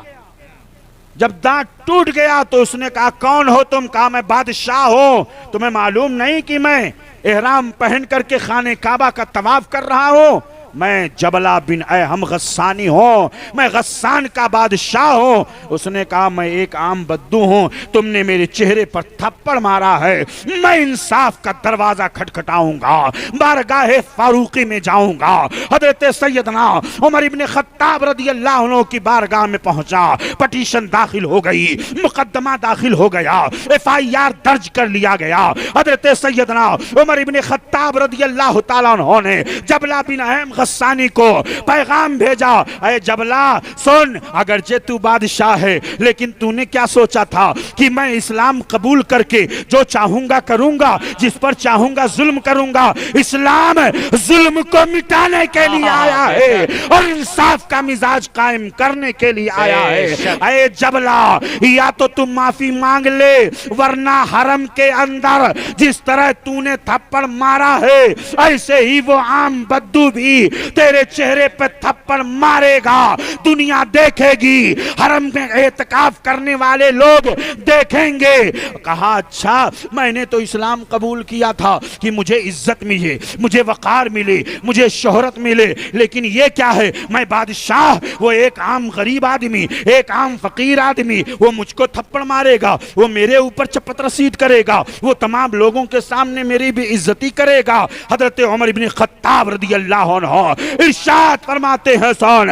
جب دانت ٹوٹ گیا تو اس نے کہا کون ہو تم؟ کہا میں بادشاہ ہوں، تمہیں معلوم نہیں کہ میں احرام پہن کر کے خانہ کعبہ کا طواف کر رہا ہوں؟ میں جبلہ بن اہم غسانی ہوں، میں غسان کا بادشاہ ہوں۔ اس نے کہا میں ایک عام بدو ہوں، تم نے میرے چہرے پر تھپڑ مارا ہے، میں انصاف کا دروازہ کھٹکھٹاؤں گا، بارگاہ فاروقی میں جاؤں گا۔ حضرت سیدنا عمر ابن خطاب رضی اللہ عنہ کی بارگاہ میں پہنچا، پٹیشن داخل ہو گئی، مقدمہ داخل ہو گیا، FIR درج کر لیا گیا۔ حضرت سیدنا عمر ابن خطاب رضی اللہ تعالیٰ عنہ نے جبلہ بن اہم غسانی کو پیغام بھیجا، اے جبلہ سن، اگرچہ تو بادشاہ ہے لیکن تو نے کیا سوچا تھا کہ میں اسلام قبول کر کے جو چاہوں گا کروں گا، جس پر چاہوں گا ظلم کروں گا؟ اسلام ظلم کو مٹانے کے لیے آیا ہے اور انصاف کا مزاج قائم کرنے کے لیے آیا ہے۔ اے جبلہ، یا تو تم معافی مانگ لے، ورنہ حرم کے اندر جس طرح تو نے تھپڑ مارا ہے ایسے ہی وہ عام بدو بھی تیرے چہرے پہ تھپڑ مارے گا، دنیا دیکھے گی، حرم میں اعتکاف کرنے والے لوگ دیکھیں گے۔ کہا اچھا، میں نے تو اسلام قبول کیا تھا کہ مجھے عزت ملے، مجھے وقار ملے، مجھے شہرت ملے، لیکن یہ کیا ہے؟ میں بادشاہ، وہ ایک عام غریب آدمی، ایک عام فقیر آدمی، وہ مجھ کو تھپڑ مارے گا، وہ میرے اوپر چپت رسید کرے گا، وہ تمام لوگوں کے سامنے میری بھی عزتی کرے گا۔ حضرت عمر بن خطاب رضی اللہ عنہ ارشاد فرماتے ہیں، سن،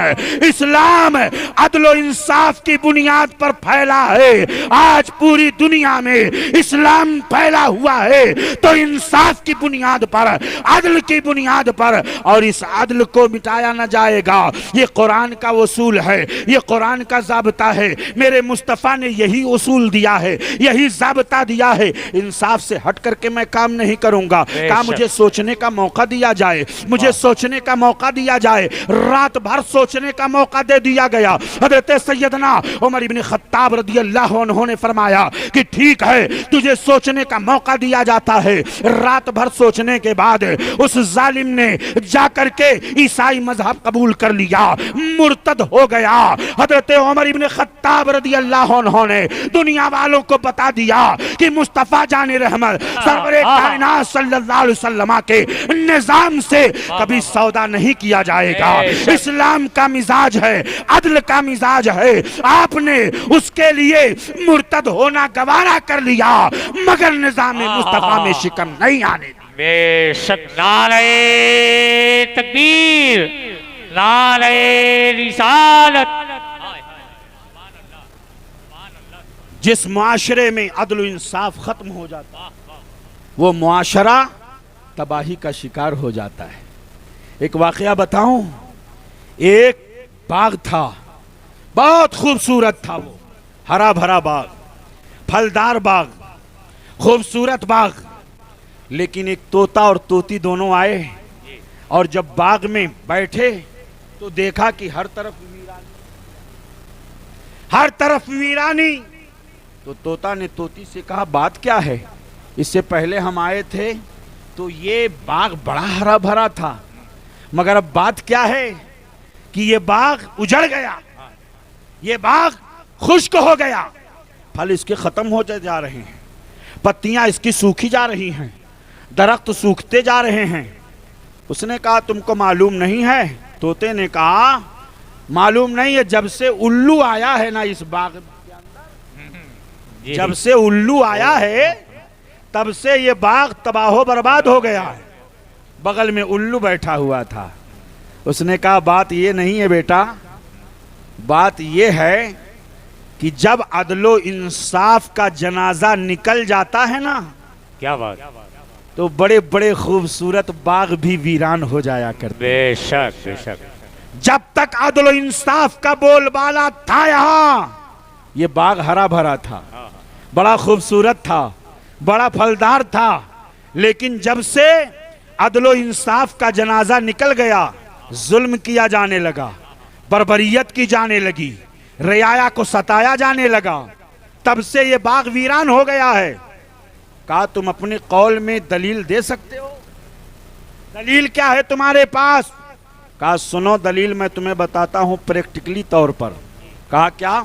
اسلام عدل و انصاف کی بنیاد پر پھیلا ہے۔ آج پوری دنیا میں اسلام پھیلا ہوا ہے تو انصاف کی بنیاد پر، عدل کی بنیاد پر، اور اس عدل کو مٹایا نہ جائے گا۔ یہ قرآن کا اصول ہے، یہ قرآن کا ضابطہ ہے، میرے مصطفیٰ نے یہی اصول دیا ہے، یہی ضابطہ دیا ہے۔ انصاف سے ہٹ کر کے میں کام نہیں کروں گا۔ کہا مجھے سوچنے کا موقع دیا جائے، مجھے سوچنے کا موقع دیا جائے۔ رات بھر سوچنے کا موقع دے دیا گیا۔ حضرت سیدنا عمر بن خطاب رضی اللہ عنہ نے فرمایا کہ ٹھیک ہے، تجھے سوچنے کا موقع دیا جاتا ہے۔ رات بھر سوچنے کے بعد اس ظالم نے جا کر کے عیسائی مذہب قبول کر لیا، مرتد ہو گیا۔ حضرت عمر بن خطاب رضی اللہ عنہ نے دنیا والوں کو بتا دیا کہ مصطفیٰ جان رحمت سرور کائنات صلی اللہ علیہ وسلم کے نظام سے کبھی سودا نہیں کیا جائے گا۔ اسلام کا مزاج ہے، عدل کا مزاج ہے، آپ نے اس کے لیے مرتد ہونا گوارا کر لیا مگر نظام مصطفیٰ میں شکم نہیں آنے دی۔ بے شک، نعرہ تکبیر، نعرہ رسالت۔ جس معاشرے میں عدل و انصاف ختم ہو جاتا وہ معاشرہ تباہی کا شکار ہو جاتا ہے۔ ایک واقعہ بتاؤں، ایک باغ تھا، بہت خوبصورت تھا، وہ ہرا بھرا باغ، پھلدار باغ، خوبصورت باغ، لیکن ایک طوطا اور طوطی دونوں آئے اور جب باغ میں بیٹھے تو دیکھا کہ ہر طرف ویرانی، ہر طرف ویرانی۔ تو طوطا نے طوطی سے کہا بات کیا ہے؟ اس سے پہلے ہم آئے تھے تو یہ باغ بڑا ہرا بھرا تھا، مگر اب بات کیا ہے کہ یہ باغ اجڑ گیا، یہ باغ خشک ہو گیا، پھل اس کے ختم ہوتے جا رہے ہیں، پتیاں اس کی سوکھی جا رہی ہیں، درخت سوکھتے جا رہے ہیں۔ اس نے کہا تم کو معلوم نہیں ہے؟ طوطے نے کہا معلوم نہیں ہے، جب سے الو آیا ہے نا اس باغ کے اندر، جب سے الو آیا ہے تب سے یہ باغ تباہ و برباد ہو گیا ہے۔ بغل میں الو بیٹھا ہوا تھا، اس نے کہا بات یہ نہیں ہے بیٹا، بات یہ ہے کہ جب عدل و انصاف کا جنازہ نکل جاتا ہے نا، کیا بات، تو بڑے بڑے خوبصورت باغ بھی ویران ہو جایا کرتے۔ بے شک بے شک، جب تک عدل و انصاف کا بول بالا تھا یہاں، یہ باغ ہرا بھرا تھا، بڑا خوبصورت تھا، بڑا پھلدار تھا، لیکن جب سے عدل و انصاف کا جنازہ نکل گیا، ظلم کیا جانے لگا، بربریت کی جانے لگی، رعایا کو ستایا جانے لگا، تب سے یہ باغ ویران ہو گیا ہے۔ کہا تم اپنے قول میں دلیل دے سکتے ہو؟ دلیل کیا ہے تمہارے پاس؟ کہا سنو دلیل میں تمہیں بتاتا ہوں پریکٹیکلی طور پر۔ کہا کیا؟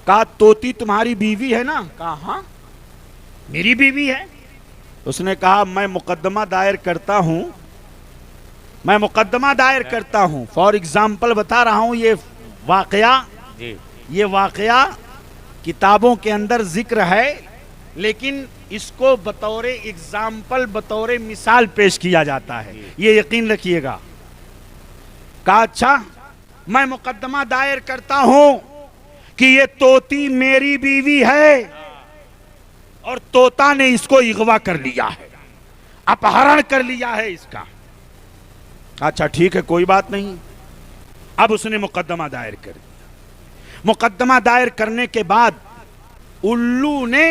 کہا طوطی تمہاری بیوی ہے نا؟ کہا ہاں میری بیوی ہے۔ اس نے کہا میں مقدمہ دائر کرتا ہوں میں مقدمہ دائر کرتا ہوں، فار ایگزامپل بتا رہا ہوں، جی یہ واقعہ کتابوں کے اندر ذکر ہے، لیکن اس کو بطور ایگزامپل، بطور مثال پیش کیا جاتا ہے، یہ یقین رکھیے گا۔ کہا اچھا میں مقدمہ دائر کرتا ہوں کہ یہ طوطی میری بیوی ہے اور طوطا نے اس کو اغوا کر لیا ہے، اپہرن کر لیا ہے اس کا۔ اچھا ٹھیک ہے، کوئی بات نہیں۔ اب اس نے مقدمہ دائر کر دیا۔ مقدمہ دائر کرنے کے بعد الو نے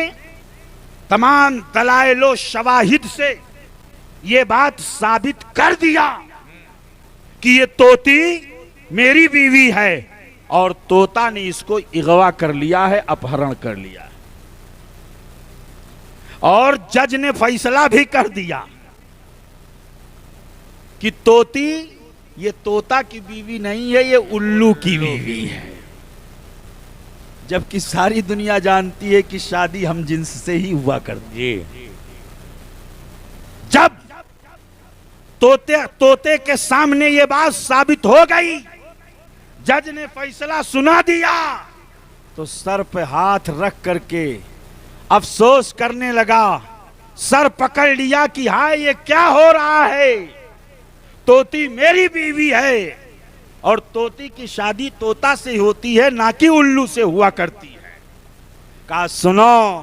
تمام دلائل و شواہد سے یہ بات ثابت کر دیا کہ یہ طوطی میری بیوی ہے اور طوطا نے اس کو اغوا کر لیا ہے، اپہرن کر لیا ہے۔ اور جج نے فیصلہ بھی کر دیا کہ طوطی یہ طوطا کی بیوی نہیں ہے، یہ الو کی بیوی ہے، جبکہ ساری دنیا جانتی ہے کہ شادی ہم جنس سے ہی ہوا کرتی ہے۔ جی جب طوطے کے سامنے یہ بات ثابت ہو گئی، جج نے فیصلہ سنا دیا، تو سر پہ ہاتھ رکھ کر کے افسوس کرنے لگا، سر پکڑ لیا کہ ہائے یہ کیا ہو رہا ہے، طوطی میری بیوی ہے اور طوطی کی شادی طوطا سے ہوتی ہے، نہ کہ الو سے ہوا کرتی ہے۔ کہا سنو،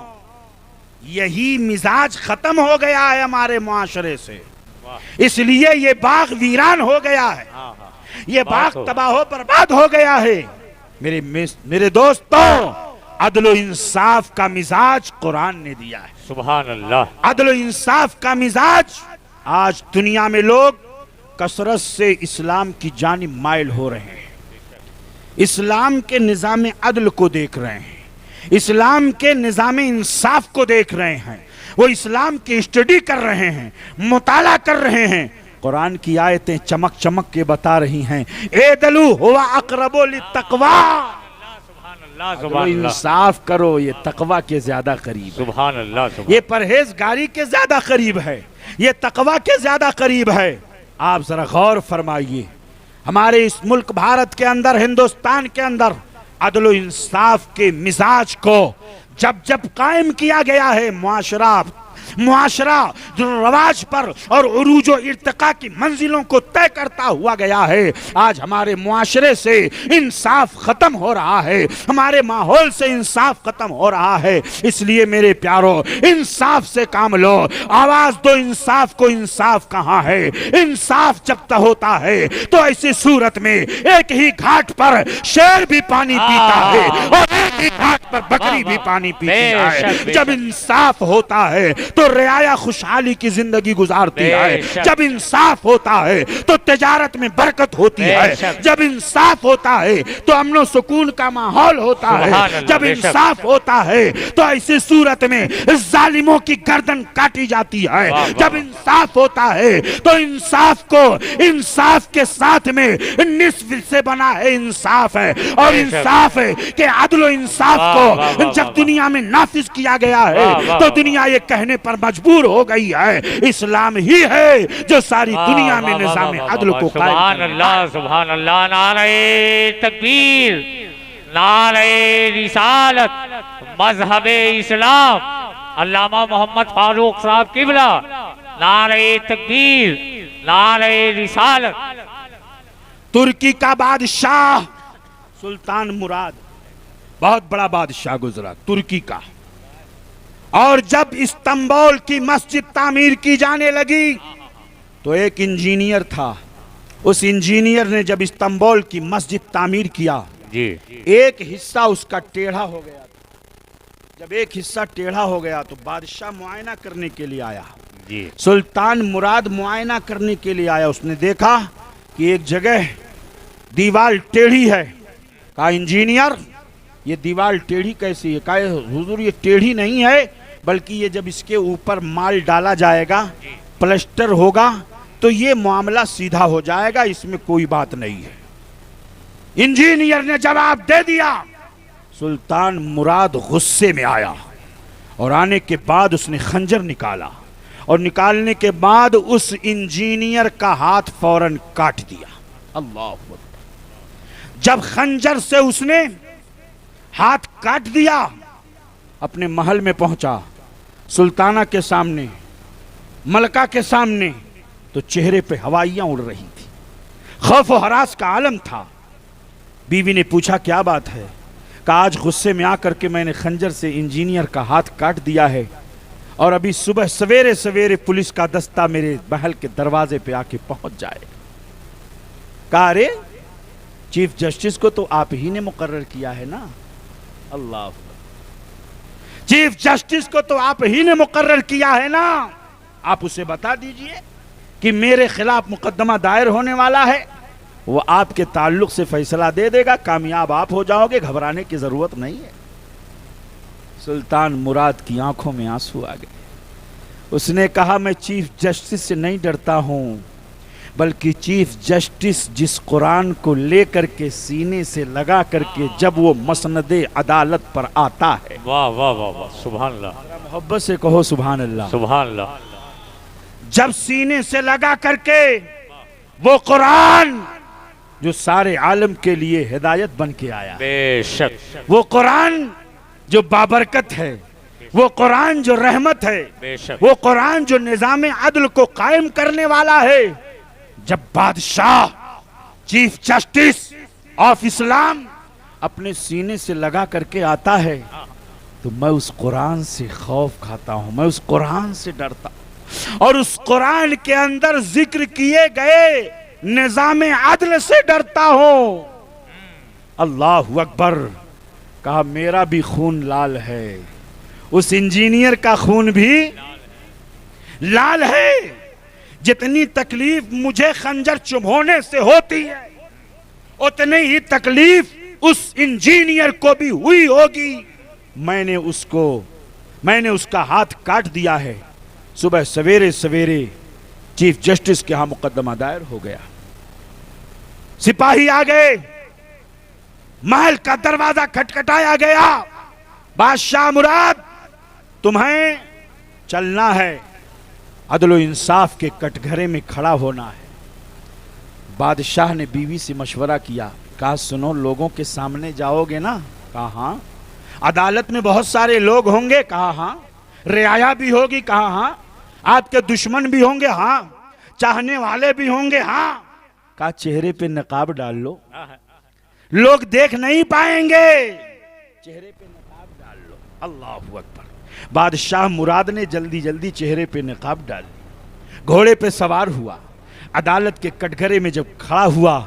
یہی مزاج ختم ہو گیا ہے ہمارے معاشرے سے، اس لیے یہ باغ ویران ہو گیا ہے، یہ باغ تباہ و برباد ہو گیا ہے۔ میرے دوستوں، عدل و انصاف کا مزاج قرآن نے دیا ہے۔ سبحان اللہ۔ عدل و انصاف کا مزاج آج دنیا میں لوگ کثرت سے اسلام کی جانب مائل ہو رہے ہیں، اسلام کے نظام عدل کو دیکھ رہے ہیں، اسلام کے نظام انصاف کو دیکھ رہے ہیں، وہ اسلام کی اسٹڈی کر رہے ہیں، مطالعہ کر رہے ہیں۔ قرآن کی آیتیں چمک چمک کے بتا رہی ہیں، اعدلوا هو اقرب للتقوی، عدل و انصاف کرو، یہ تقوی کے زیادہ قریب ہے، سبحان اللہ۔ یہ پرہیزگاری کے زیادہ قریب ہے، یہ تقوی کے زیادہ قریب ہے۔ آپ ذرا غور فرمائیے، ہمارے اس ملک بھارت کے اندر، ہندوستان کے اندر عدل و انصاف کے مزاج کو جب جب قائم کیا گیا ہے، معاشرہ جو رواج پر اور عروج و ارتقاء کی منزلوں کو طے کرتا ہوا گیا ہے، آج ہمارے معاشرے سے انصاف ختم ہو رہا ہے، ہمارے ماحول سے انصاف ختم ہو رہا ہے۔ اس لیے میرے پیارو، انصاف سے کام لو، آواز دو انصاف کو۔ انصاف کہاں ہے؟ انصاف جب تک ہوتا ہے تو ایسی صورت میں ایک ہی گھاٹ پر شیر بھی پانی پیتا ہے اور ایک ہی گھاٹ پر بکری بھی پانی پیتی ہے۔ جب انصاف ہوتا ہے تو رعایا خوشحالی کی زندگی گزارتی ہے، جب انصاف ہوتا ہے تو تجارت میں برکت ہوتی ہے، جب انصاف ہوتا ہے تو امن و سکون کا ماحول ہوتا ہے، جب انصاف ہوتا ہے تو ایسی صورت میں ظالموں کی گردن کاٹی جاتی ہے، جب انصاف ہوتا ہے تو انصاف کو انصاف کے ساتھ میں نصف سے بنا ہے انصاف ہے، اور انصاف ہے کہ عدل و انصاف کو جب دنیا میں نافذ کیا گیا ہے تو دنیا یہ کہنے پر مجبور ہو گئی ہے، اسلام ہی ہے جو ساری دنیا میں نظام عدل کو قائم سبحان اللہ، سبحان اللہ۔ نعرہ تکبیر، نعرہ رسالت، مذہب اسلام، علامہ محمد فاروق صاحب قبلہ، نعرہ تکبیر، نعرہ رسالت۔ ترکی کا بادشاہ سلطان مراد، بہت بڑا بادشاہ گزرا ترکی کا، اور جب استنبول کی مسجد تعمیر کی جانے لگی تو ایک انجینئر تھا، اس انجینئر نے جب استنبول کی مسجد تعمیر کیا، ایک حصہ اس کا ٹیڑھا ہو گیا تھا۔ جب ایک حصہ ٹیڑھا ہو گیا تو بادشاہ معائنہ کرنے کے لیے آیا، سلطان مراد معائنہ کرنے کے لیے آیا، اس نے دیکھا کہ ایک جگہ دیوار ٹیڑھی ہے۔ کہا انجینئر یہ دیوار ٹیڑھی کیسی ہے؟ کہا حضور یہ ٹیڑھی نہیں ہے، بلکہ یہ جب اس کے اوپر مال ڈالا جائے گا، پلسٹر ہوگا تو یہ معاملہ سیدھا ہو جائے گا، اس میں کوئی بات نہیں ہے۔ انجینئر نے جواب دے دیا۔ سلطان مراد غصے میں آیا اور آنے کے بعد اس نے خنجر نکالا اور نکالنے کے بعد اس انجینئر کا ہاتھ فوراً کاٹ دیا. اللہ اکبر. جب خنجر سے اس نے ہاتھ کاٹ دیا اپنے محل میں پہنچا, سلطانہ کے سامنے, ملکہ کے سامنے, تو چہرے پہ ہوائیاں اڑ رہی تھی, خوف و ہراس کا عالم تھا. بیوی نے پوچھا کیا بات ہے؟ کہا آج غصے میں آ کر کے میں نے خنجر سے انجینئر کا ہاتھ کاٹ دیا ہے اور ابھی صبح سویرے سویرے پولیس کا دستہ میرے محل کے دروازے پہ آ کے پہنچ جائے. کہا ارے چیف جسٹس کو تو آپ ہی نے مقرر کیا ہے نا. اللہ, چیف جسٹس کو تو آپ ہی نے مقرر کیا ہے نا, آپ اسے بتا دیجئے کہ میرے خلاف مقدمہ دائر ہونے والا ہے, وہ آپ کے تعلق سے فیصلہ دے دے گا, کامیاب آپ ہو جاؤ گے, گھبرانے کی ضرورت نہیں ہے. سلطان مراد کی آنکھوں میں آنسو آ گئے. اس نے کہا میں چیف جسٹس سے نہیں ڈرتا ہوں, بلکہ چیف جسٹس جس قرآن کو لے کر کے سینے سے لگا کر کے جب وہ مسند عدالت پر آتا ہے, واہ واہ واہ واہ, سبحان اللہ, محبت سے کہو سبحان اللہ, سبحان اللہ, جب سینے سے لگا کر کے وہ قرآن جو سارے عالم کے لیے ہدایت بن کے آیا, بے شک, وہ قرآن جو بابرکت ہے, وہ قرآن جو رحمت ہے, بے شک, وہ قرآن جو نظام عدل کو قائم کرنے والا ہے, جب بادشاہ چیف جسٹس آف اسلام اپنے سینے سے لگا کر کے آتا ہے تو میں اس قرآن سے خوف کھاتا ہوں, میں اس قرآن سے ڈرتا ہوں, اور اس قرآن کے اندر ذکر کیے گئے نظام عدل سے ڈرتا ہوں. اللہ اکبر. کہا میرا بھی خون لال ہے, اس انجینئر کا خون بھی لال ہے. جتنی تکلیف مجھے خنجر چبھونے سے ہوتی ہے اتنی ہی تکلیف اس انجینئر کو بھی ہوئی ہوگی. میں نے اس کا ہاتھ کاٹ دیا ہے. صبح سویرے سویرے چیف جسٹس کے ہاں مقدمہ دائر ہو گیا. سپاہی آ گئے, محل کا دروازہ کھٹکھٹایا گیا. بادشاہ مراد تمہیں چلنا ہے, عدل و انصاف کے کٹگھرے میں کھڑا ہونا ہے. بادشاہ نے بیوی سے مشورہ کیا, کہا سنو لوگوں کے سامنے جاؤ گے نا؟ کہا ہاں. عدالت میں بہت سارے لوگ ہوں گے؟ کہا ہاں. رعایا بھی ہوگی؟ کہا ہاں. آپ کے دشمن بھی ہوں گے؟ ہاں. چاہنے والے بھی ہوں گے؟ ہاں. کہا چہرے پہ نقاب ڈال لو, لوگ دیکھ نہیں پائیں گے, چہرے پہ نقاب ڈال لو. اللہ اکبر. بادشاہ مراد نے جلدی جلدی چہرے پہ نقاب ڈال لی, گھوڑے پہ سوار ہوا, عدالت کے کٹگھرے میں جب کھڑا ہوا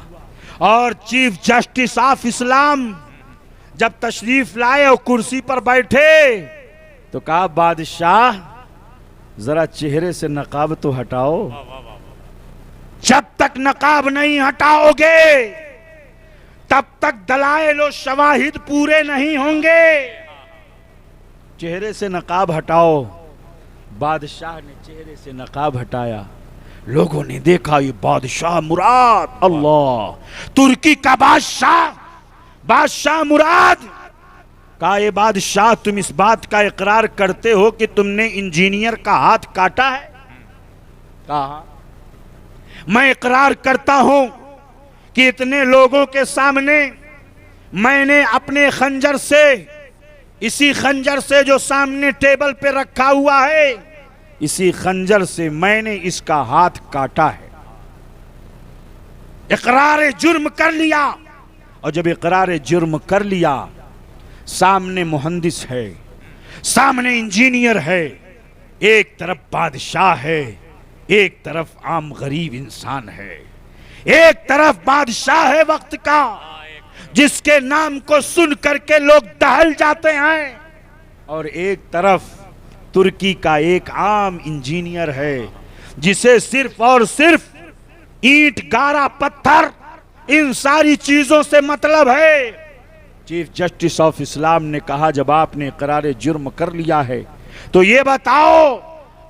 اور چیف جسٹس آف اسلام جب تشریف لائے اور کرسی پر بیٹھے تو کہا بادشاہ ذرا چہرے سے نقاب تو ہٹاؤ. جب تک نقاب نہیں ہٹاؤ گے تب تک دلائل و شواہد پورے نہیں ہوں گے. چہرے سے نقاب ہٹاؤ. بادشاہ نے چہرے سے نقاب ہٹایا. لوگوں نے دیکھا یہ بادشاہ مراد, اللہ, ترکی کا بادشاہ مراد. کہا یہ بادشاہ تم اس بات کا اقرار کرتے ہو کہ تم نے انجینئر کا ہاتھ کاٹا ہے؟ کہا میں اقرار کرتا ہوں کہ اتنے لوگوں کے سامنے میں نے اپنے خنجر سے, اسی خنجر سے جو سامنے ٹیبل پہ رکھا ہوا ہے, اسی خنجر سے میں نے اس کا ہاتھ کاٹا ہے. اقرار جرم کر لیا. اور جب اقرار جرم کر لیا, سامنے مہندس ہے, سامنے انجینئر ہے, ایک طرف بادشاہ ہے, ایک طرف عام غریب انسان ہے, ایک طرف بادشاہ ہے وقت کا جس کے نام کو سن کر کے لوگ دہل جاتے ہیں, اور ایک طرف ترکی کا ایک عام انجینئر ہے جسے صرف اور صرف اینٹ گارا پتھر ان ساری چیزوں سے مطلب ہے. چیف جسٹس آف اسلام نے کہا جب آپ نے اقرار جرم کر لیا ہے تو یہ بتاؤ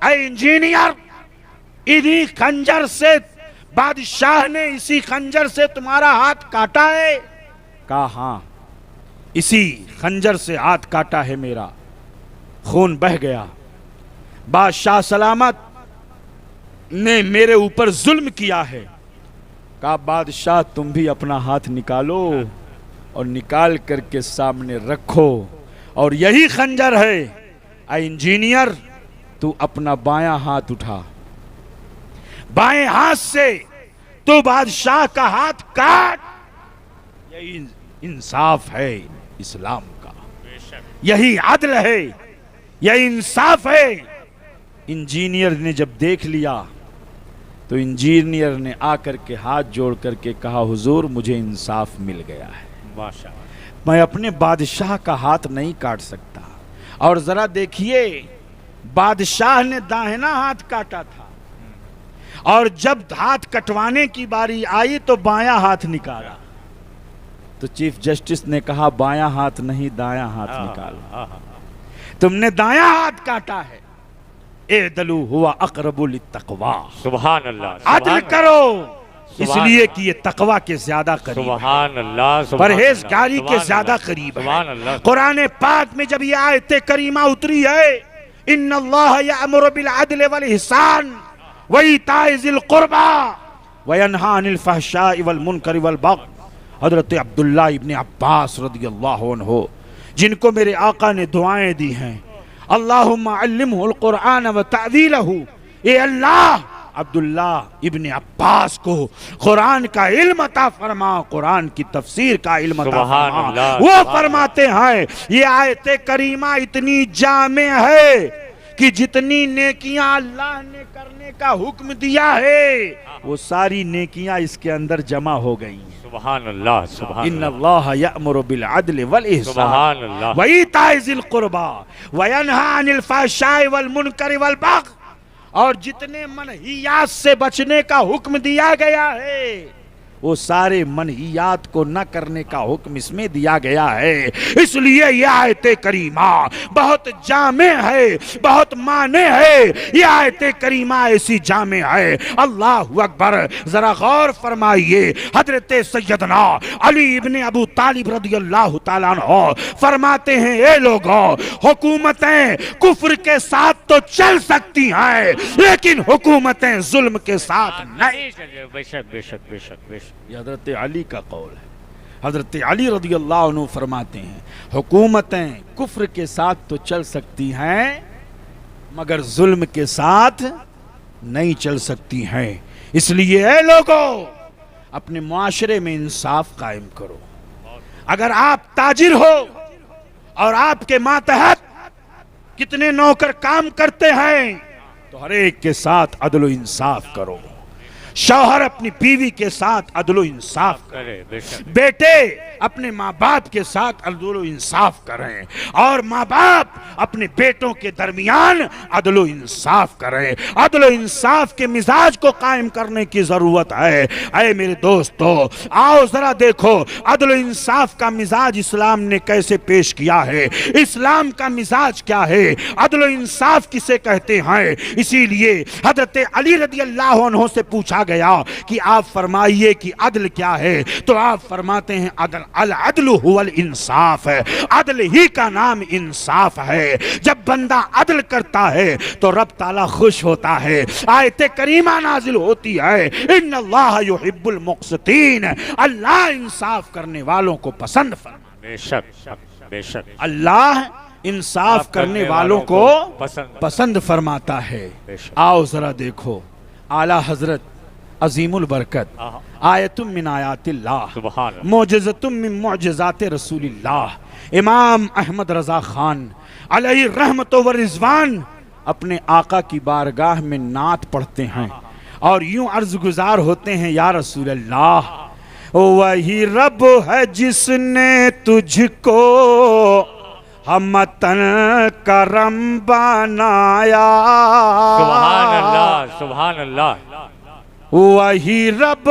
اے انجینئر, انہی خنجر سے بادشاہ نے اسی خنجر سے تمہارا ہاتھ کاٹا ہے؟ کہا ہاں, اسی خنجر سے ہاتھ کاٹا ہے میرا. خون بہ گیا. بادشاہ سلامت نے میرے اوپر ظلم کیا ہے. کہا بادشاہ تم بھی اپنا ہاتھ نکالو اور نکال کر کے سامنے رکھو, اور یہی خنجر ہے. اے انجینئر تو اپنا بایاں ہاتھ اٹھا, بائیں ہاتھ سے تو بادشاہ کا ہاتھ کاٹ. یہی انصاف ہے اسلام کا, یہی عدل ہے, یہی انصاف ہے. انجینئر نے جب دیکھ لیا تو انجینئر نے آ کر کے ہاتھ جوڑ کر کے کہا حضور مجھے انصاف مل گیا ہے, میں اپنے بادشاہ کا ہاتھ نہیں کاٹ سکتا. اور ذرا دیکھیے بادشاہ نے داہنا ہاتھ کاٹا تھا, اور جب ہاتھ کٹوانے کی باری آئی تو بایاں ہاتھ نکالا. تو چیف جسٹس نے کہا بایاں ہاتھ نہیں دایاں ہاتھ نکالا, تم نے دایاں ہاتھ کاٹا ہے. اعدلوا هو اقرب للتقوی, سبحان اللہ, عدل کرو اس لیے کہ یہ تقوی کے زیادہ قریب ہے, سبحان اللہ, پرہیزگاری کے زیادہ قریب ہے. قرآن پاک میں جب یہ آیت کریمہ اتری ہے ان اللہ یأمر بالعدل والاحسان وایتاء ذی القربی وینہی عن الفحشاء والمنکر والبغی, حضرت عبداللہ ابن عباس رضی اللہ عنہ جن کو میرے آقا نے دعائیں دی ہیں اللہم علمہ القرآن و تعویلہ, اے اللہ عبداللہ ابن عباس کو قرآن کا علم عطا فرما, قرآن کی تفسیر کا علم عطا فرما. وہ فرماتے ہیں یہ آیت کریمہ اتنی جامع ہے کہ جتنی نیکیاں اللہ نے کرنے کا حکم دیا ہے وہ ساری نیکیاں اس کے اندر جمع ہو گئی ہیں. سبحان اللہ, سبحان ان اللہ یأمر بالعدل والاحسان سبحان اللہ, وایتاء ذی القربی وینہی عن الفحشاء والمنکر والبغی, اور جتنے منہیات سے بچنے کا حکم دیا گیا ہے وہ سارے منہیات کو نہ کرنے کا حکم اس میں دیا گیا ہے. اس لیے یہ آیت کریمہ بہت جامع ہے, بہت معنی ہے. یہ آیت کریمہ ایسی جامع ہے, اللہ اکبر. ذرا غور فرمائیے, حضرت سیدنا علی ابن ابو طالب رضی اللہ تعالیٰ عنہ فرماتے ہیں اے لوگوں حکومتیں کفر کے ساتھ تو چل سکتی ہیں لیکن حکومتیں ظلم کے ساتھ نہیں. بے شک, بے شک, بے شک, بے شک. یہ حضرت علی کا قول ہے. حضرت علی رضی اللہ عنہ فرماتے ہیں حکومتیں کفر کے ساتھ تو چل سکتی ہیں مگر ظلم کے ساتھ نہیں چل سکتی ہیں. اس لیے اے لوگوں اپنے معاشرے میں انصاف قائم کرو. اگر آپ تاجر ہو اور آپ کے ماتحت کتنے نوکر کام کرتے ہیں تو ہر ایک کے ساتھ عدل و انصاف کرو. شوہر اپنی بیوی کے ساتھ عدل و انصاف کرے, بیٹے اپنے ماں باپ کے ساتھ عدل و انصاف کریں, اور ماں باپ اپنے بیٹوں کے درمیان عدل و انصاف کریں. عدل و انصاف کے مزاج کو قائم کرنے کی ضرورت ہے. اے میرے دوستو آؤ ذرا دیکھو عدل و انصاف کا مزاج اسلام نے کیسے پیش کیا ہے. اسلام کا مزاج کیا ہے, عدل و انصاف کسے کہتے ہیں. اسی لیے حضرت علی رضی اللہ عنہ سے پوچھا گیا کہ آپ فرمائیے کہ عدل کیا ہے, تو آپ فرماتے ہیں العدل هو الانصاف, عدل ہی کا نام انصاف ہے. جب بندہ عدل کرتا ہے تو رب تعالیٰ خوش ہوتا ہے. آیت کریمہ نازل ہوتی ہے ان اللہ یحب المقسطین, اللہ انصاف کرنے والوں کو پسند فرماتا ہے. بے شک, بے شک, اللہ انصاف کرنے والوں کو پسند فرماتا ہے. آؤ ذرا دیکھو اعلیٰ حضرت عظیم البرکت آیت من آیات اللہ, معجزت من معجزات رسول اللہ, امام احمد رضا خان علیہ رحمت و رضوان اپنے آقا کی بارگاہ میں نعت پڑھتے ہیں اور یوں عرض گزار ہوتے ہیں یا رسول اللہ وہی رب ہے جس نے تجھ کو ہمتن کرم بنایا. سبحان اللہ, سبحان اللہ. وہی رب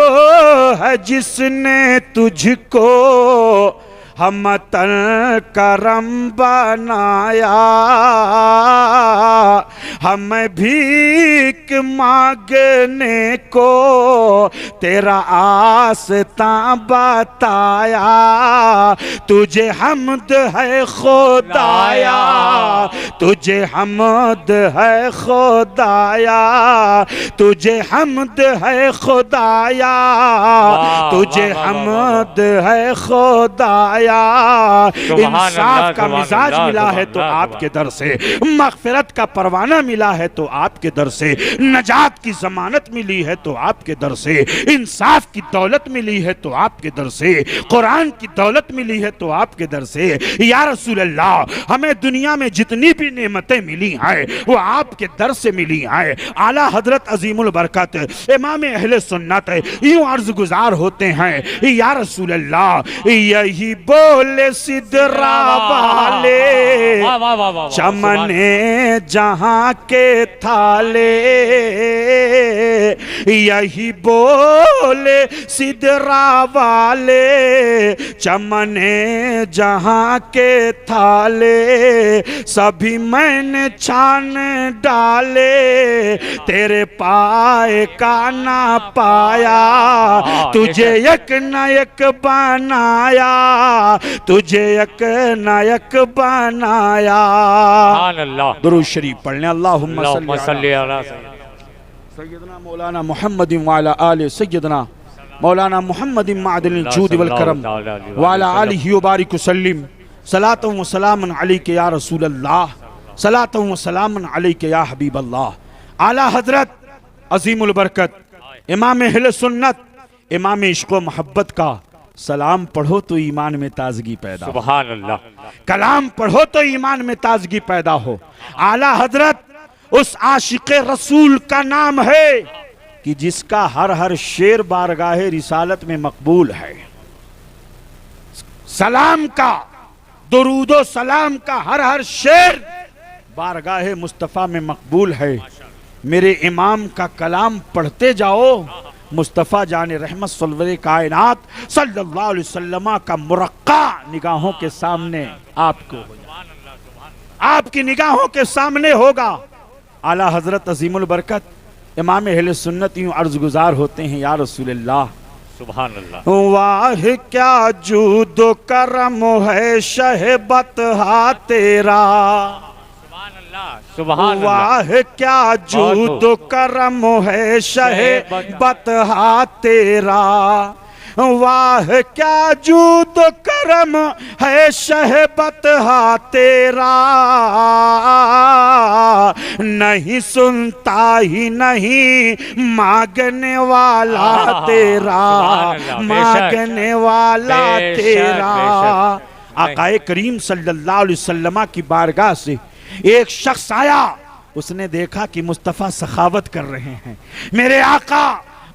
ہے جس نے تجھ کو ہمتن کرم بنایا. ہمیں بھیک مانگنے کو تیرا آستاں بتایا، تجھے حمد ہے خدایا، تجھے حمد ہے خدایا، تجھے حمد ہے خدایا، تجھے حمد ہے خدایا۔ انصاف کا مزاج ملا ہے تو آپ کے در سے، مغفرت کا پروانہ ملا ہے تو آپ کے در سے، نجات کی ضمانت ملی ہے تو آپ کے در سے، انصاف کی دولت ملی ہے تو آپ کے در سے، قرآن کی دولت ملی ہے تو آپ کے در سے۔ یا رسول اللہ، ہمیں دنیا میں جتنی بھی نعمتیں ملی ہیں وہ آپ کے در سے ملی ہیں۔ اعلیٰ حضرت عظیم البرکت امام اہل سنت یوں عرض گزار ہوتے ہیں، یا رسول اللہ یہی بولے سدرا والے چمنے جہاں کے تھالے، یہی بولے سدرا والے چمنے جہاں کے تھالے، سبھی میں نے چھان ڈالے تیرے پائے کا نہ پایا، تجھے یک نہ یک بنایا، تجھے یک نہ یک بنایا۔ سبحان اللہ۔ درود شریف پڑھ لیں، اللہم اللہم صلی علی سیدنا مولانا محمد وعلی آل سیدنا مولانا محمد معدن الجود والکرم وعلی آلہ وبارک وسلم، صلاۃ و سلام علیک یا رسول اللہ، صلاۃ و سلام علیک یا حبیب اللہ۔ اعلیٰ حضرت عظیم البرکت امام اہل سنت امام عشق و محبت کا سلام پڑھو تو ایمان میں تازگی پیدا ہو، سبحان اللہ۔ کلام پڑھو تو ایمان میں تازگی پیدا ہو۔ اعلیٰ حضرت اس عاشق رسول کا نام ہے کہ جس کا ہر شعر بارگاہ رسالت میں مقبول ہے، سلام کا، درود و سلام کا ہر شعر بارگاہ مصطفیٰ میں مقبول ہے۔ میرے امام کا کلام پڑھتے جاؤ، مصطفیٰ جان رحمت سرور کائنات صلی اللہ علیہ وسلم کا مرقع نگاہوں کے سامنے آپ کو، آپ کی نگاہوں کے سامنے ہوگا۔ اعلیٰ حضرت عظیم البرکت امام اہل سنت یوں عرض گزار ہوتے ہیں، یا رسول اللہ سبحان اللہ۔ واہ کیا جود و کرم ہے شہ بطحہ تیرا، سبحان اللہ۔ واہ کیا جود و کرم ہے شہ بطحہ تیرا، واہ کیا جود و کرم ہے شہ بطحہ تیرا، نہیں سنتا ہی نہیں مانگنے والا تیرا، مانگنے والا تیرا۔ آقا کریم صلی اللہ علیہ وسلم کی بارگاہ سے ایک شخص آیا، اس نے دیکھا کہ مصطفیٰ سخاوت کر رہے ہیں، میرے آقا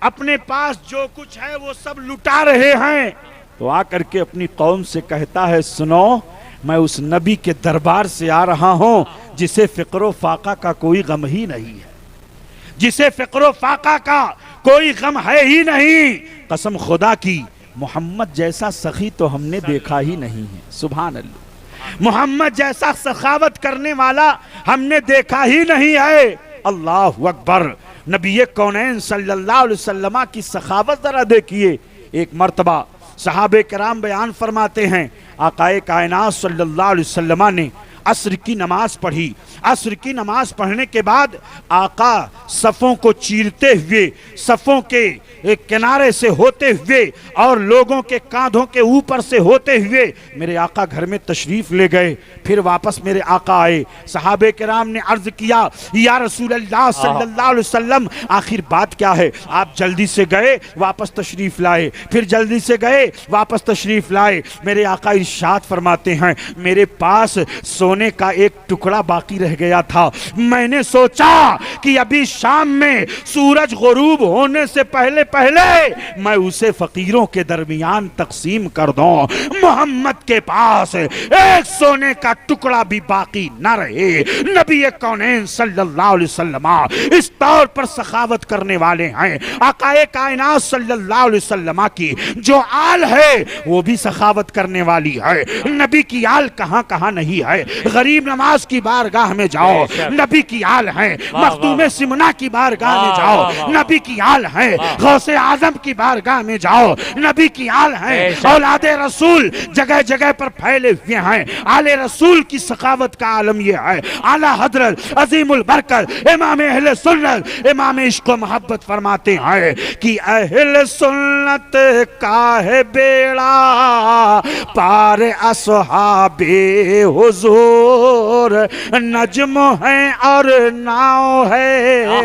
اپنے پاس جو کچھ ہے وہ سب لٹا رہے ہیں، تو آ کر کے اپنی قوم سے کہتا ہے، سنو میں اس نبی کے دربار سے آ رہا ہوں جسے فقر و فاقہ کا کوئی غم ہی نہیں ہے، جسے فقر و فاقہ کا کوئی غم ہے ہی نہیں، قسم خدا کی محمد جیسا سخی تو ہم نے دیکھا ہی نہیں ہے۔ سبحان اللہ، محمد جیسا سخاوت کرنے والا ہم نے دیکھا ہی نہیں ہے۔ اللہ اکبر، نبی کونین صلی اللہ علیہ وسلم کی سخاوت ذرا دیکھیے۔ ایک مرتبہ صحابہ کرام بیان فرماتے ہیں، آقا کائنات صلی اللہ علیہ وسلم نے عصر کی نماز پڑھی، عصر کی نماز پڑھنے کے بعد آقا صفوں کو چیرتے ہوئے، صفوں کے ایک کنارے سے ہوتے ہوئے اور لوگوں کے کاندھوں کے اوپر سے ہوتے ہوئے میرے آقا گھر میں تشریف لے گئے۔ پھر واپس میرے آقا آئے، صحابہ کرام نے عرض کیا، یا رسول اللہ صلی اللہ علیہ وسلم آخر بات کیا ہے؟ آپ جلدی سے گئے واپس تشریف لائے، پھر جلدی سے گئے واپس تشریف لائے۔ میرے آقا ارشاد فرماتے ہیں، میرے پاس سونے کا ایک ٹکڑا باقی رہ گیا تھا، میں نے سوچا کہ ابھی شام میں سورج غروب ہونے سے پہلے میں اسے فقیروں کے درمیان تقسیم کر دوں۔ محمد کے پاس ایک سونے کا ٹکڑا بھی باقی نہ رہے۔ نبی کونین صلی اللہ علیہ وسلم اس طور پر سخاوت کرنے والے ہیں۔ آقا کائنات صلی اللہ علیہ وسلم کی جو آل ہے وہ بھی سخاوت کرنے والی ہے۔ نبی کی آل کہاں کہاں نہیں ہے، غریب نواز کی بارگاہ میں جاؤ، نبی کی آل ہیں، مخدوم سمنا کی بارگاہ میں جاؤ، نبی کی آل ہیں، غوث اعظم کی بارگاہ میں جاؤ، نبی کی آل ہیں، اولاد رسول جگہ جگہ پر پھیلے ہوئے ہیں۔ آل رسول کی سخاوت کا عالم یہ ہے۔ اعلیٰ حضرت عظیم البرکت امام اہل سنت، امام عشق و محبت فرماتے ہیں کہ اہل سنت کا ہے بیڑا پار اصحاب حضور، نجم ہے اور ناؤ ہے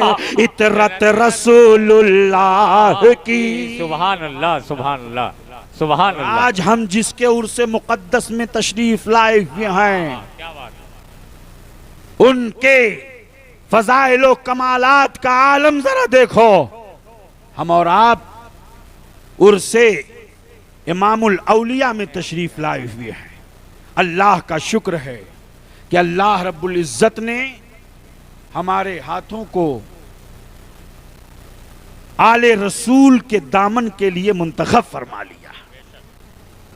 اطرت رسول اللہ کی۔ سبحان اللہ سبحان اللہ سبحان اللہ۔ آج ہم جس کے عرس مقدس میں تشریف لائے ہوئے ہیں، ان کے فضائل و کمالات کا عالم ذرا دیکھو۔ ہم اور آپ عرس امام الاولیاء میں تشریف لائے ہوئے ہیں۔ اللہ کا شکر ہے کہ اللہ رب العزت نے ہمارے ہاتھوں کو آل رسول کے دامن کے لیے منتخب فرما لیا۔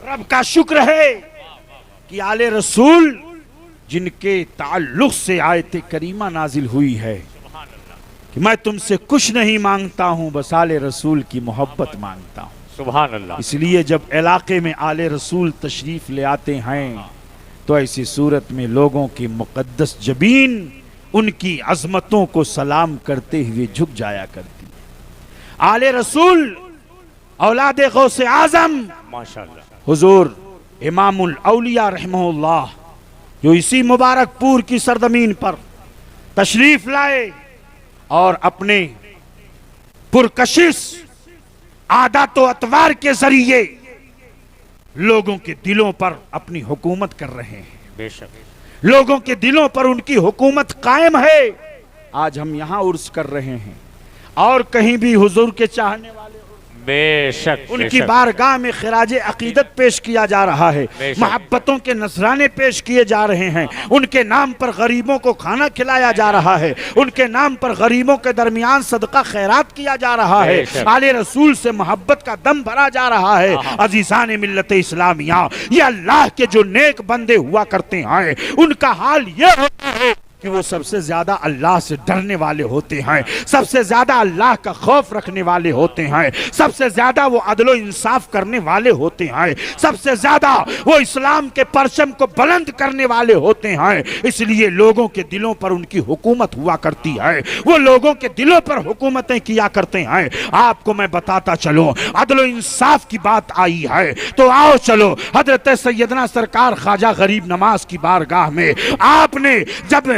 رب کا شکر ہے کہ آل رسول جن کے تعلق سے آیت کریمہ نازل ہوئی ہے کہ میں تم سے کچھ نہیں مانگتا ہوں، بس آل رسول کی محبت مانگتا ہوں۔ سبحان اللہ۔ اس لیے جب علاقے میں آل رسول تشریف لے آتے ہیں تو ایسی صورت میں لوگوں کی مقدس جبین ان کی عظمتوں کو سلام کرتے ہوئے جھک جایا کرتی۔ آل رسول اولاد غوث اعظم ماشاءاللہ حضور امام الاولیاء رحمہ اللہ، جو اسی مبارک پور کی سرزمین پر تشریف لائے اور اپنے پرکشش عادات و اطوار کے ذریعے لوگوں کے دلوں پر اپنی حکومت کر رہے ہیں۔ بے شک لوگوں کے دلوں پر ان کی حکومت قائم ہے۔ آج ہم یہاں عرس کر رہے ہیں اور کہیں بھی حضور کے چاہنے والے بے شک ان کی بارگاہ میں خراج عقیدت پیش کیا جا رہا ہے، محبتوں کے نذرانے پیش کیے جا رہے ہیں، ان کے نام پر غریبوں کو کھانا کھلایا جا رہا ہے، ان کے نام پر غریبوں کے درمیان صدقہ خیرات کیا جا رہا ہے، آل رسول سے محبت کا دم بھرا جا رہا ہے۔ عزیزان ملت اسلامیہ، یہ اللہ کے جو نیک بندے ہوا کرتے ہیں ان کا حال یہ ہوتا ہے کہ وہ سب سے زیادہ اللہ سے ڈرنے والے ہوتے ہیں، سب سے زیادہ اللہ کا خوف رکھنے والے ہوتے ہیں، سب سے زیادہ وہ عدل و انصاف کرنے والے ہوتے ہیں، سب سے زیادہ وہ اسلام کے پرچم کو بلند کرنے والے ہوتے ہیں۔ اس لیے لوگوں کے دلوں پر ان کی حکومت ہوا کرتی ہے، وہ لوگوں کے دلوں پر حکومتیں کیا کرتے ہیں۔ آپ کو میں بتاتا چلوں، عدل و انصاف کی بات آئی ہے تو آؤ چلو حضرت سیدنا سرکار خواجہ غریب نواز کی بارگاہ میں آپ نے جب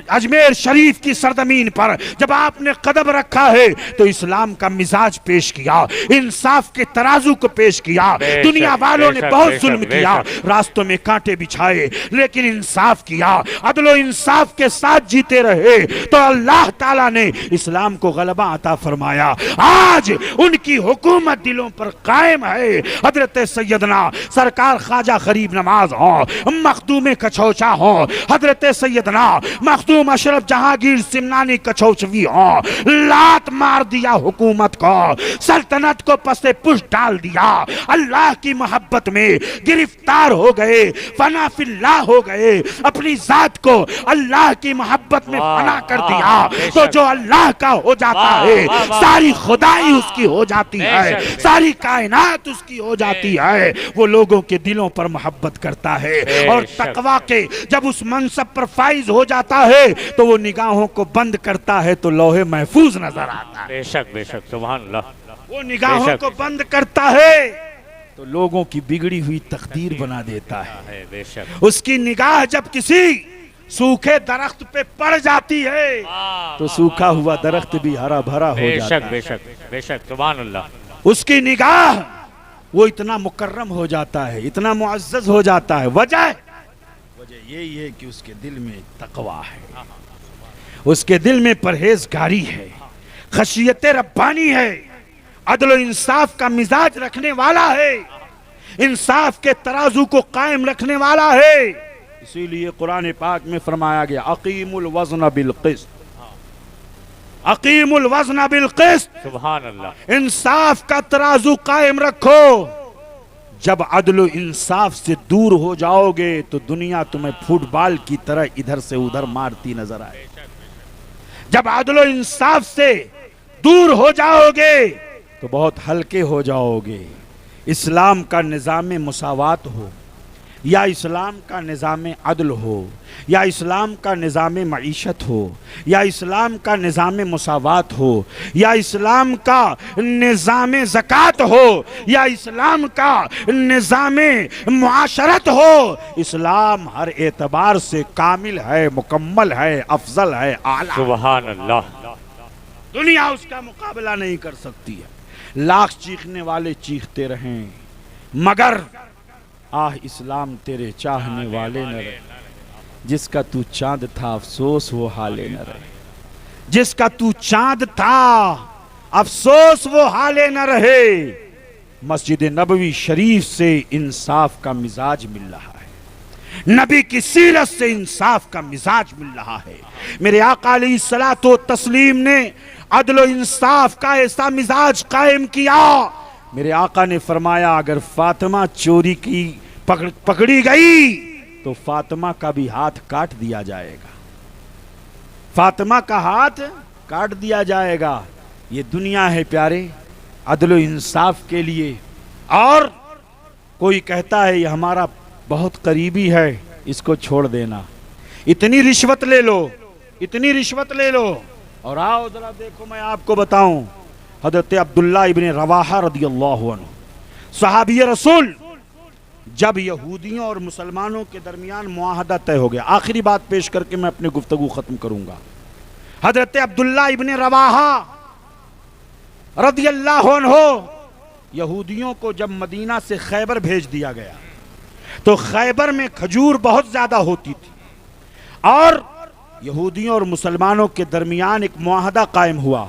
اجمیر شریف کی سرزمین پر جب آپ نے قدم رکھا ہے تو اسلام کا مزاج پیش کیا، انصاف کے ترازو کو پیش کیا۔ دنیا والوں نے بہت ظلم کیا، راستوں میں کانٹے بچھائے، لیکن انصاف کیا، عدل و انصاف کے ساتھ جیتے رہے تو اللہ تعالیٰ نے اسلام کو غلبہ عطا فرمایا۔ آج ان کی حکومت دلوں پر قائم ہے۔ حضرت سیدنا سرکار خواجہ غریب نواز ہوں، مخدوم کچھوچا ہوں، حضرت سیدنا مخدوم اشرف جہانگیر سمنانی کچھوچوی ہوں، لات مار دیا حکومت کو، سلطنت کو پس پش ڈال دیا، اللہ کی محبت میں گرفتار ہو گئے، فنا فی اللہ ہو گئے، اپنی ذات کو اللہ کی محبت میں فنا کر دیا تو جو اللہ کا ہو جاتا ہے ساری خدائی اس کی ہو جاتی ہے، ساری کائنات اس کی ہو جاتی ہے۔ وہ لوگوں کے دلوں پر محبت کرتا ہے اور تقوی کے جب اس منصب پر فائز ہو جاتا ہے تو وہ نگاہوں کو بند کرتا ہے تو لوح محفوظ نظر آتا ہے۔ بے شک بے شک سبحان اللہ۔ وہ نگاہوں کو بند کرتا ہے تو لوگوں کی بگڑی ہوئی تقدیر بنا دیتا ہے۔ بے شک اس کی نگاہ جب کسی سوکھے درخت پہ پڑ جاتی ہے تو سوکھا ہوا درخت بھی ہرا بھرا ہو بے جاتا شک بے شک بے شک سبحان اللہ۔ اس کی نگاہ وہ اتنا مکرم ہو جاتا ہے، اتنا معزز ہو جاتا ہے۔ وجہ یہی ہے کہ اس کے دل میں تقویٰ ہے، اس کے دل میں پرہیزگاری ہے، خشیت ربانی ہے، عدل و انصاف کا مزاج رکھنے والا ہے، انصاف کے ترازو کو قائم رکھنے والا ہے۔ اسی لیے قرآن پاک میں فرمایا گیا اقیم الوزن بالقسط، اقیم الوزن بالقسط، سبحان اللہ۔ انصاف کا ترازو قائم رکھو، جب عدل و انصاف سے دور ہو جاؤ گے تو دنیا تمہیں فٹ بال کی طرح ادھر سے ادھر مارتی نظر آئے. جب عدل و انصاف سے دور ہو جاؤ گے تو بہت ہلکے ہو جاؤ گے. اسلام کا نظام مساوات ہو یا اسلام کا نظام عدل ہو یا اسلام کا نظام معیشت ہو یا اسلام کا نظام مساوات ہو یا اسلام کا نظام زکوٰۃ ہو یا اسلام کا نظام معاشرت ہو، اسلام ہر اعتبار سے کامل ہے، مکمل ہے، افضل ہے، اعلیٰ. سبحان اللہ. دنیا اس کا مقابلہ نہیں کر سکتی ہے. لاکھ چیخنے والے چیختے رہیں مگر آہ اسلام تیرے چاہنے والے نہ رہے. جس کا تو چاند تھا افسوس وہ حالے نہ رہے. جس کا تو چاند تھا افسوس وہ حالے نہ رہے. مسجد نبوی شریف سے انصاف کا مزاج مل رہا ہے، نبی کی سیرت سے انصاف کا مزاج مل رہا ہے. میرے آقا علیہ الصلوۃ والتسلیم نے عدل و انصاف کا ایسا مزاج قائم کیا. میرے آقا نے فرمایا اگر فاطمہ چوری کی پکڑی گئی تو فاطمہ کا بھی ہاتھ کاٹ دیا جائے گا. فاطمہ کا ہاتھ کاٹ دیا جائے گا. یہ دنیا ہے پیارے عدل و انصاف کے لیے. اور کوئی کہتا ہے یہ ہمارا بہت قریبی ہے اس کو چھوڑ دینا، اتنی رشوت لے لو، اتنی رشوت لے لو. اور آؤ ذرا دیکھو میں آپ کو بتاؤں، حضرت عبداللہ ابن رواحہ رضی اللہ عنہ صحابی رسول، جب یہودیوں اور مسلمانوں کے درمیان معاہدہ طے ہو گیا. آخری بات پیش کر کے میں اپنی گفتگو ختم کروں گا. حضرت عبداللہ ابن رواحہ رضی اللہ عنہ یہودیوں کو جب مدینہ سے خیبر بھیج دیا گیا تو خیبر میں کھجور بہت زیادہ ہوتی تھی اور یہودیوں اور مسلمانوں کے درمیان ایک معاہدہ قائم ہوا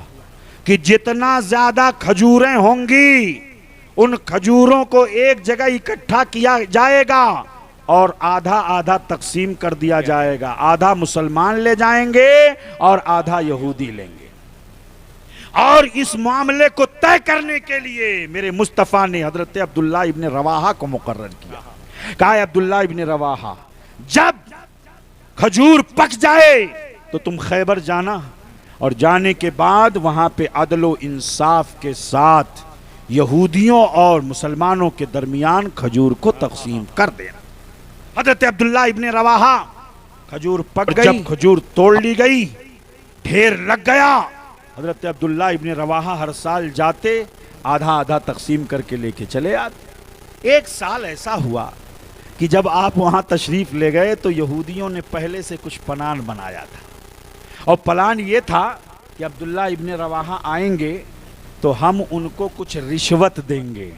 کہ جتنا زیادہ کھجوریں ہوں گی ان کھجوروں کو ایک جگہ اکٹھا کیا جائے گا اور آدھا آدھا تقسیم کر دیا جائے گا. آدھا مسلمان لے جائیں گے اور آدھا یہودی لیں گے. اور اس معاملے کو طے کرنے کے لیے میرے مصطفیٰ نے حضرت عبداللہ ابن رواحہ کو مقرر کیا. کہا ہے عبداللہ ابن رواحہ جب کھجور پک جائے تو تم خیبر جانا اور جانے کے بعد وہاں پہ عدل و انصاف کے ساتھ یہودیوں اور مسلمانوں کے درمیان کھجور کو تقسیم کر دینا. حضرت عبداللہ ابن رواحہ کھجور پک گئی، جب کھجور توڑ لی گئی ڈھیر لگ گیا. حضرت عبداللہ ابن رواحہ ہر سال جاتے آدھا آدھا تقسیم کر کے لے کے چلے آتے. ایک سال ایسا ہوا کہ جب آپ وہاں تشریف لے گئے تو یہودیوں نے پہلے سے کچھ پلان بنایا تھا اور پلان یہ تھا کہ عبداللہ ابن رواحہ آئیں گے تو ہم ان کو کچھ رشوت دیں گے،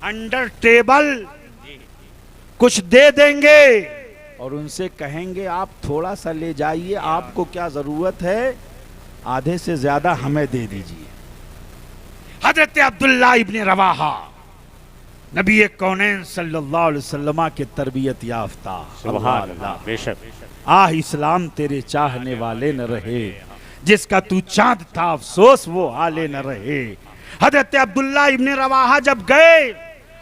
انڈر ٹیبل کچھ دے دیں گے اور ان سے کہیں گے آپ تھوڑا سا لے جائیے، آپ کو کیا ضرورت ہے، آدھے سے زیادہ ہمیں دے دیجیے. حضرت عبداللہ ابن رواحہ نبی کونین صلی اللہ علیہ وسلم کے تربیت یافتہ، سبحان اللہ. بے شک آہ اسلام تیرے چاہنے والے نہ رہے. جس کا تو چاند تھا افسوس وہ حالے نہ رہے. حضرت عبداللہ ابن رواحہ جب گئے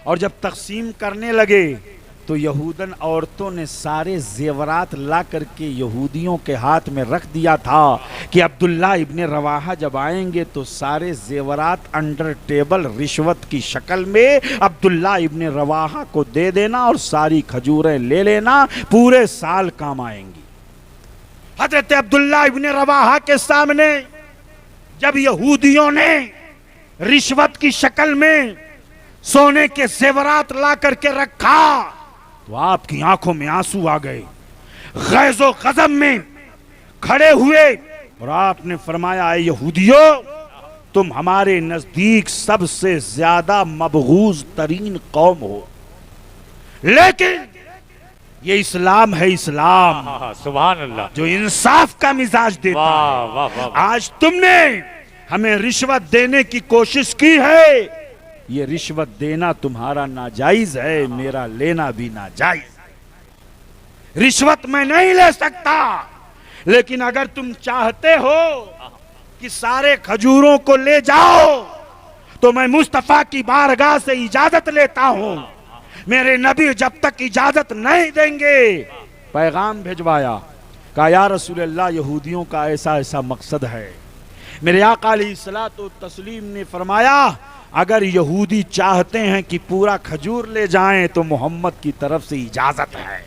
اور جب تقسیم کرنے لگے تو یہودن عورتوں نے سارے زیورات لا کر کے یہودیوں کے ہاتھ میں رکھ دیا تھا کہ عبداللہ ابن رواحہ جب آئیں گے تو سارے زیورات انڈر ٹیبل رشوت کی شکل میں عبداللہ ابن رواحہ کو دے دینا اور ساری کھجوریں لے لینا، پورے سال کام آئیں گی. حضرت عبداللہ ابن رواحہ کے سامنے جب یہودیوں نے رشوت کی شکل میں سونے کے زیورات لا کر کے رکھا تو آپ کی آنکھوں میں آنسو آ گئے، غیظ و غضب میں کھڑے ہوئے اور آپ نے فرمایا اے یہودیو، تم ہمارے نزدیک سب سے زیادہ مبغوض ترین قوم ہو، لیکن یہ اسلام ہے، اسلام سبحان اللہ، جو انصاف کا مزاج دیتا واہ واہ ہے. واہ. آج تم نے ہمیں رشوت دینے کی کوشش کی ہے، یہ رشوت دینا تمہارا ناجائز ہے، میرا لینا بھی ناجائز ہے. رشوت میں نہیں لے سکتا، لیکن اگر تم چاہتے ہو کہ سارے کھجوروں کو لے جاؤ تو میں مصطفیٰ کی بارگاہ سے اجازت لیتا ہوں. میرے نبی جب تک اجازت نہیں دیں گے پیغام بھیجوایا. کہا یا رسول اللہ یہودیوں کا ایسا ایسا مقصد ہے. میرے آقا علیہ الصلوۃ والتسلیم نے فرمایا اگر یہودی چاہتے ہیں کہ پورا کھجور لے جائیں تو محمد کی طرف سے اجازت ہے.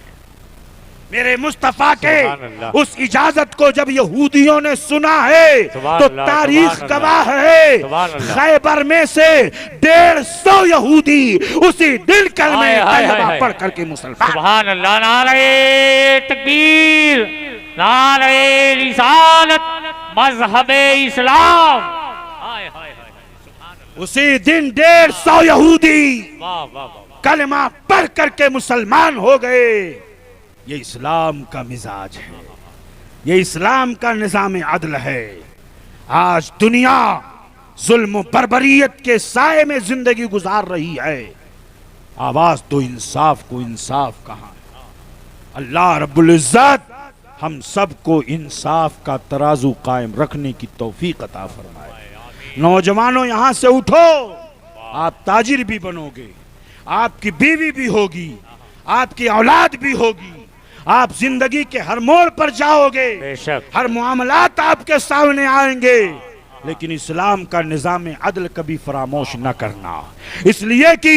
میرے مصطفیٰ کے اس اجازت کو جب یہودیوں نے سنا ہے تو تاریخ گواہ ہے خیبر میں سے 150 یہودی اسی دن کلمہ طیبہ پڑھ کر کے مسلمان. سبحان اللہ. نعرہ تکبیر، نعرہ رسالت، مذہب اسلام. اسی دن 150 یہودی کلمہ پڑھ کر کے مسلمان ہو گئے. یہ اسلام کا مزاج ہے، یہ اسلام کا نظام عدل ہے. آج دنیا ظلم و بربریت کے سائے میں زندگی گزار رہی ہے. آواز دو انصاف کو. انصاف کہاں ہے؟ اللہ رب العزت ہم سب کو انصاف کا ترازو قائم رکھنے کی توفیق عطا فرمائے. نوجوانوں یہاں سے اٹھو. آپ تاجر بھی بنو گے، آپ کی بیوی بھی ہوگی، آپ کی اولاد بھی ہوگی. آپ زندگی کے ہر موڑ پر جاؤ گے، ہر معاملات آپ کے سامنے آئیں گے، لیکن اسلام کا نظام عدل کبھی فراموش نہ کرنا. اس لیے کہ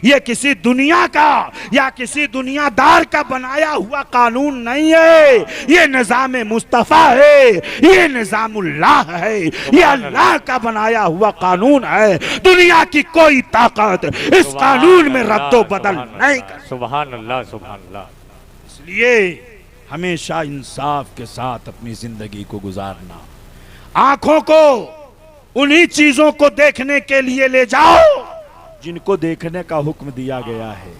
یہ کسی دنیا کا یا کسی دنیا دار کا بنایا ہوا قانون نہیں ہے. یہ نظام مصطفیٰ ہے، یہ نظام اللہ ہے، یہ اللہ کا بنایا ہوا قانون ہے. دنیا کی کوئی طاقت اس قانون میں رد و بدل نہیں کر. سبحان اللہ، سبحان اللہ. اس لیے ہمیشہ انصاف کے ساتھ اپنی زندگی کو گزارنا. آنکھوں کو انہی چیزوں کو دیکھنے کے لیے لے جاؤ جن کو دیکھنے کا حکم دیا گیا ہے.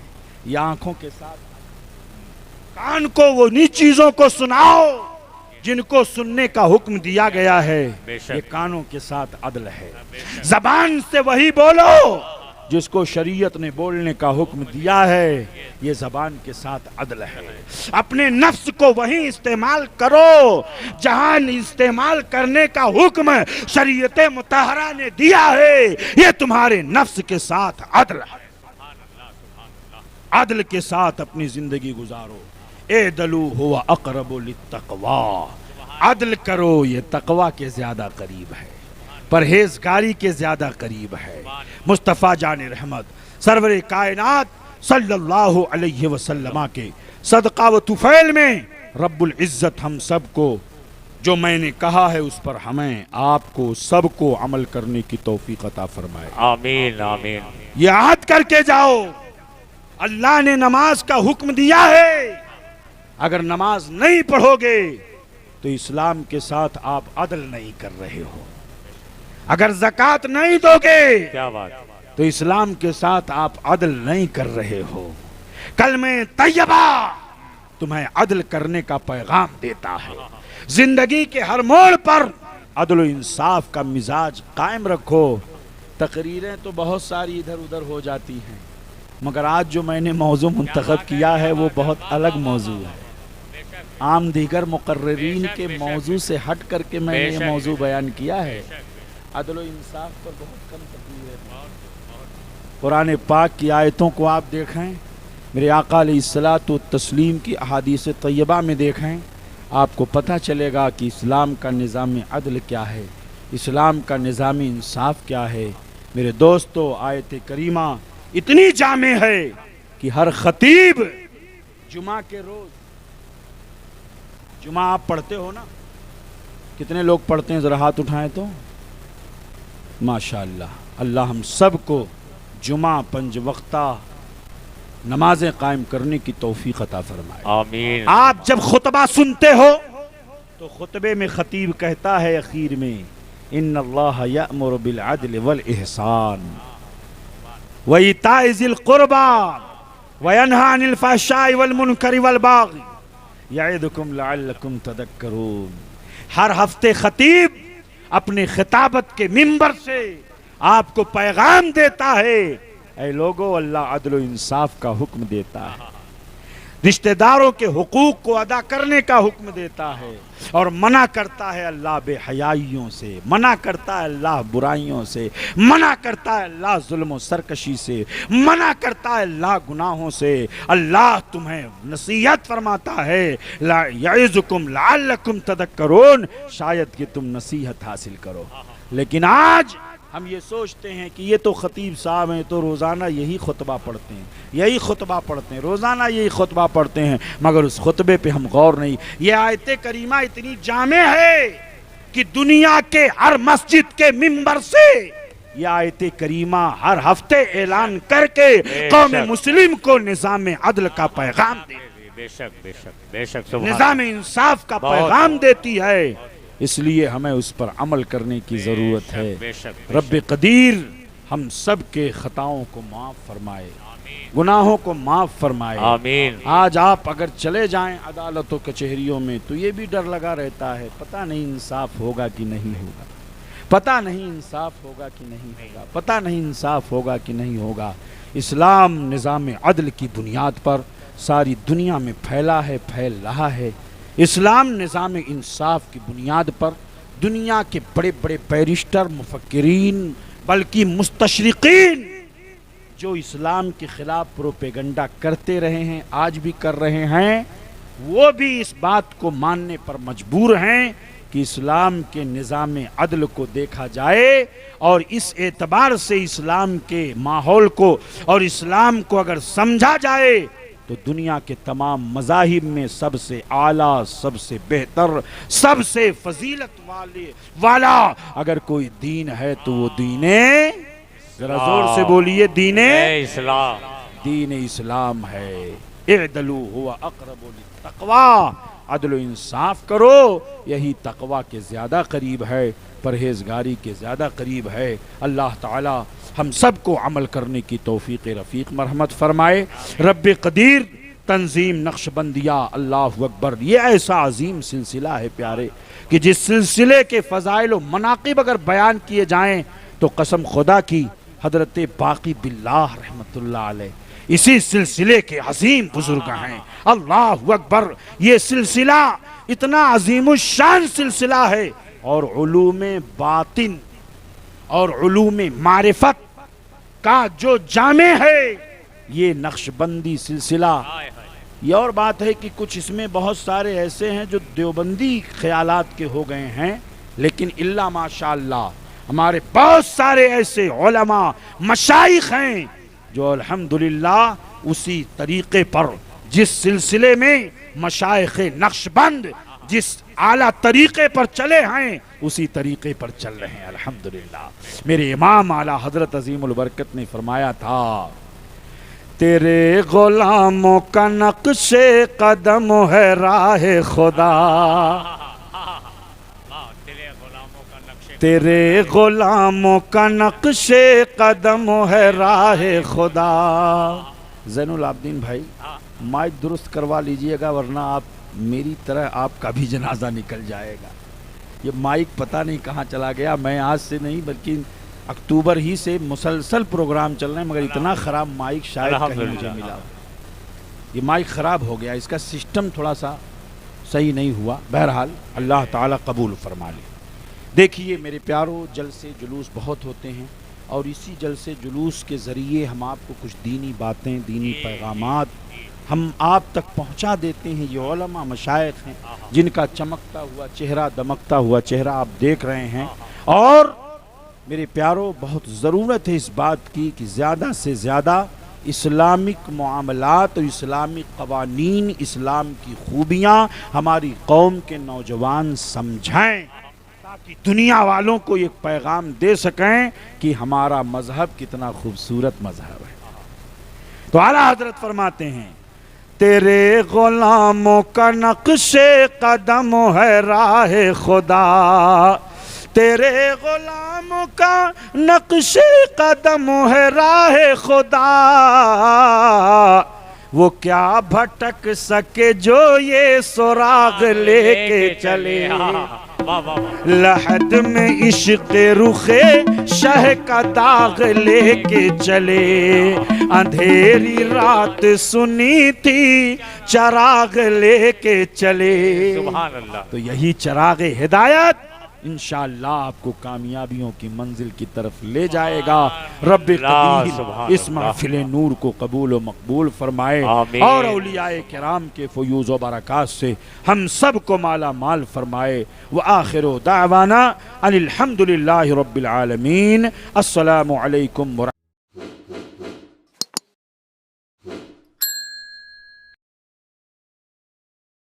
یہ آنکھوں کے ساتھ کان کو انہی چیزوں کو سناؤ جن کو سننے کا حکم دیا گیا ہے. یہ کانوں کے ساتھ عدل ہے. زبان سے وہی بولو جس کو شریعت نے بولنے کا حکم دیا ہے. یہ زبان کے ساتھ عدل ہے. اپنے نفس کو وہیں استعمال کرو جہاں استعمال کرنے کا حکم شریعت مطہرہ نے دیا ہے. یہ تمہارے نفس کے ساتھ عدل ہے. عدل کے ساتھ اپنی زندگی گزارو. اعدلوا هو اقرب للتقوی. عدل کرو، یہ تقوی کے زیادہ قریب ہے، پرہیزگاری کے زیادہ قریب ہے. مصطفیٰ جان رحمت سرور کائنات صلی اللہ علیہ وسلم کے صدقہ و طفیل میں رب العزت ہم سب کو جو میں نے کہا ہے اس پر ہمیں آپ کو سب کو عمل کرنے کی توفیق عطا فرمائے. آمین آمین. یہ عہد کر کے جاؤ اللہ نے نماز کا حکم دیا ہے. اگر نماز نہیں پڑھو گے تو اسلام کے ساتھ آپ عدل نہیں کر رہے ہو. اگر زکوٰۃ نہیں دو گے کیا بات، تو اسلام کے ساتھ آپ عدل نہیں کر رہے ہو. کلمہ طیبہ تمہیں عدل کرنے کا پیغام دیتا ہے. زندگی کے ہر موڑ پر عدل و انصاف کا مزاج قائم رکھو. تقریریں تو بہت ساری ادھر ادھر ہو جاتی ہیں، مگر آج جو میں نے موضوع منتخب کیا ہے وہ بہت الگ موضوع ہے. عام دیگر مقررین کے موضوع سے ہٹ کر کے میں نے یہ موضوع بیان کیا ہے. عدل و انصاف پر بہت کم تقریریں. قرآن پاک کی آیتوں کو آپ دیکھیں، میرے آقا علیہ الصلوۃ والتسلیم کی احادیث طیبہ میں دیکھیں، آپ کو پتہ چلے گا کہ اسلام کا نظام عدل کیا ہے، اسلام کا نظام انصاف کیا ہے. میرے دوستو، آیت کریمہ اتنی جامع ہے کہ ہر خطیب جمعہ کے روز، جمعہ آپ پڑھتے ہو نا؟ کتنے لوگ پڑھتے ہیں ذرا ہاتھ اٹھائیں تو؟ ماشاءاللہ. اللہ ہم سب کو جمعہ پنج وقتہ نمازیں قائم کرنے کی توفیق عطا فرمائے. آمین. آپ جب خطبہ سنتے ہو تو خطبے میں خطیب کہتا ہے اخیر میں ان اللہ یأمر بالعدل والاحسان وایتاء ذی القربى وینہی عن الفحشاء والمنکر والبغی یعظکم لعلکم تذکرون. ہر ہفتے خطیب اپنے خطابت کے منبر سے آپ کو پیغام دیتا ہے، اے لوگو اللہ عدل و انصاف کا حکم دیتا ہے. رشتہ داروں کے حقوق کو ادا کرنے کا حکم دیتا ہے اور منع کرتا ہے اللہ بے حیائیوں سے، منع کرتا ہے اللہ برائیوں سے، منع کرتا ہے اللہ ظلم و سرکشی سے، منع کرتا ہے اللہ گناہوں سے۔ اللہ تمہیں نصیحت فرماتا ہے لا یعظکم لعلکم تذکرون، شاید کہ تم نصیحت حاصل کرو۔ لیکن آج ہم یہ سوچتے ہیں کہ یہ تو خطیب صاحب ہیں تو روزانہ یہی خطبہ پڑھتے ہیں، یہی خطبہ پڑھتے ہیں، روزانہ یہی خطبہ پڑھتے ہیں، مگر اس خطبے پہ ہم غور نہیں۔ یہ آیت کریمہ اتنی جامع ہے کہ دنیا کے ہر مسجد کے منبر سے یہ آیت کریمہ ہر ہفتے اعلان کر کے قوم مسلم کو نظام عدل کا پیغام دے، بے شک بے شک بے شک، سبحان نظام انصاف کا پیغام دیتی ہے۔ اس لیے ہمیں اس پر عمل کرنے کی ضرورت ہے۔ رب قدیر ہم سب کے خطاؤں کو معاف فرمائے، گناہوں کو معاف فرمائے، آمین۔ آج آپ اگر چلے جائیں عدالت و کچہریوں میں تو یہ بھی ڈر لگا رہتا ہے، پتہ نہیں انصاف ہوگا کہ نہیں ہوگا، پتہ نہیں انصاف ہوگا کہ نہیں ہوگا، پتہ نہیں انصاف ہوگا کہ نہیں ہوگا۔ اسلام نظام عدل کی بنیاد پر ساری دنیا میں پھیلا ہے، پھیل رہا ہے۔ اسلام نظام انصاف کی بنیاد پر دنیا کے بڑے بڑے بیرسٹر، مفکرین، بلکہ مستشرقین جو اسلام کے خلاف پروپیگنڈا کرتے رہے ہیں، آج بھی کر رہے ہیں، وہ بھی اس بات کو ماننے پر مجبور ہیں کہ اسلام کے نظام عدل کو دیکھا جائے اور اس اعتبار سے اسلام کے ماحول کو اور اسلام کو اگر سمجھا جائے تو دنیا کے تمام مذاہب میں سب سے اعلیٰ، سب سے بہتر، سب سے فضیلت والا اگر کوئی دین ہے تو وہ دین، ذرا زور سے بولیے، دین اسلام، دین اسلام ہے۔ اعدلوا هو اقرب للتقوی، عدل و انصاف کرو، یہی تقوی کے زیادہ قریب ہے، پرہیزگاری کے زیادہ قریب ہے۔ اللہ تعالی ہم سب کو عمل کرنے کی توفیق رفیق مرحمت فرمائے۔ رب قدیر تنظیم نقشبندیہ، اللہ اکبر، یہ ایسا عظیم سلسلہ ہے پیارے کہ جس سلسلے کے فضائل و مناقب اگر بیان کیے جائیں تو قسم خدا کی حضرت باقی باللہ رحمت اللہ علیہ اسی سلسلے کے عظیم بزرگ ہیں۔ اللہ اکبر، یہ سلسلہ اتنا عظیم الشان سلسلہ ہے اور علوم باطن اور علوم معرفت کا جو جامع ہے یہ نقشبندی سلسلہ۔ یہ اور بات ہے کہ کچھ اس میں بہت سارے ایسے ہیں جو دیوبندی خیالات کے ہو گئے ہیں، لیکن اللہ ماشاءاللہ ہمارے بہت سارے ایسے علماء مشائخ ہیں جو الحمدللہ اسی طریقے پر، جس سلسلے میں مشائخ نقشبند جس اعلیٰ طریقے پر چلے ہیں اسی طریقے پر چل رہے ہیں الحمدللہ۔ میرے امام اعلیٰ حضرت عظیم البرکت نے فرمایا تھا، تیرے غلاموں کا نقش قدم ہے راہ خدا، تیرے غلاموں کا نقش قدم ہے راہ خدا۔ زین العابدین بھائی مائک درست کروا لیجئے گا ورنہ آپ میری طرح آپ کا بھی جنازہ نکل جائے گا۔ یہ مائک پتہ نہیں کہاں چلا گیا، میں آج سے نہیں بلکہ اکتوبر ہی سے مسلسل پروگرام چل رہے ہیں مگر اتنا خراب مائک شاید کہیں مجھے ملا۔ یہ مائک خراب ہو گیا، اس کا سسٹم تھوڑا سا صحیح نہیں ہوا، بہرحال اللہ تعالیٰ قبول فرما لے۔ دیکھیے میرے پیارو، جلسے جلوس بہت ہوتے ہیں اور اسی جلسے جلوس کے ذریعے ہم آپ کو کچھ دینی باتیں، دینی پیغامات ہم آپ تک پہنچا دیتے ہیں۔ یہ علماء مشائخ ہیں جن کا چمکتا ہوا چہرہ، دمکتا ہوا چہرہ آپ دیکھ رہے ہیں، اور میرے پیارو بہت ضرورت ہے اس بات کی کہ زیادہ سے زیادہ اسلامک معاملات اور اسلامی قوانین، اسلام کی خوبیاں ہماری قوم کے نوجوان سمجھائیں تاکہ دنیا والوں کو یہ پیغام دے سکیں کہ ہمارا مذہب کتنا خوبصورت مذہب ہے۔ تو اعلیٰ حضرت فرماتے ہیں، تیرے غلاموں کا نقش قدم ہے راہ خدا، تیرے غلاموں کا نقش قدم ہے راہ خدا، وہ کیا بھٹک سکے جو یہ سراغ لے کے چلے، لحد میں عشق رخ شہ کا داغ لے کے چلے، اندھیری رات سنی تھی چراغ لے کے چلے. سبحان اللہ. تو یہی چراغ ہدایت انشاءاللہ آپ کو کامیابیوں کی منزل کی طرف لے جائے گا. رب قدیر اس محفل نور کو قبول و مقبول فرمائے آمین. اور اولیاء کرام کے فیوز و برکات سے ہم سب کو مالا مال فرمائے. وآخر دعوانا ان الحمدللہ رب العالمین. السلام علیکم ورحمۃ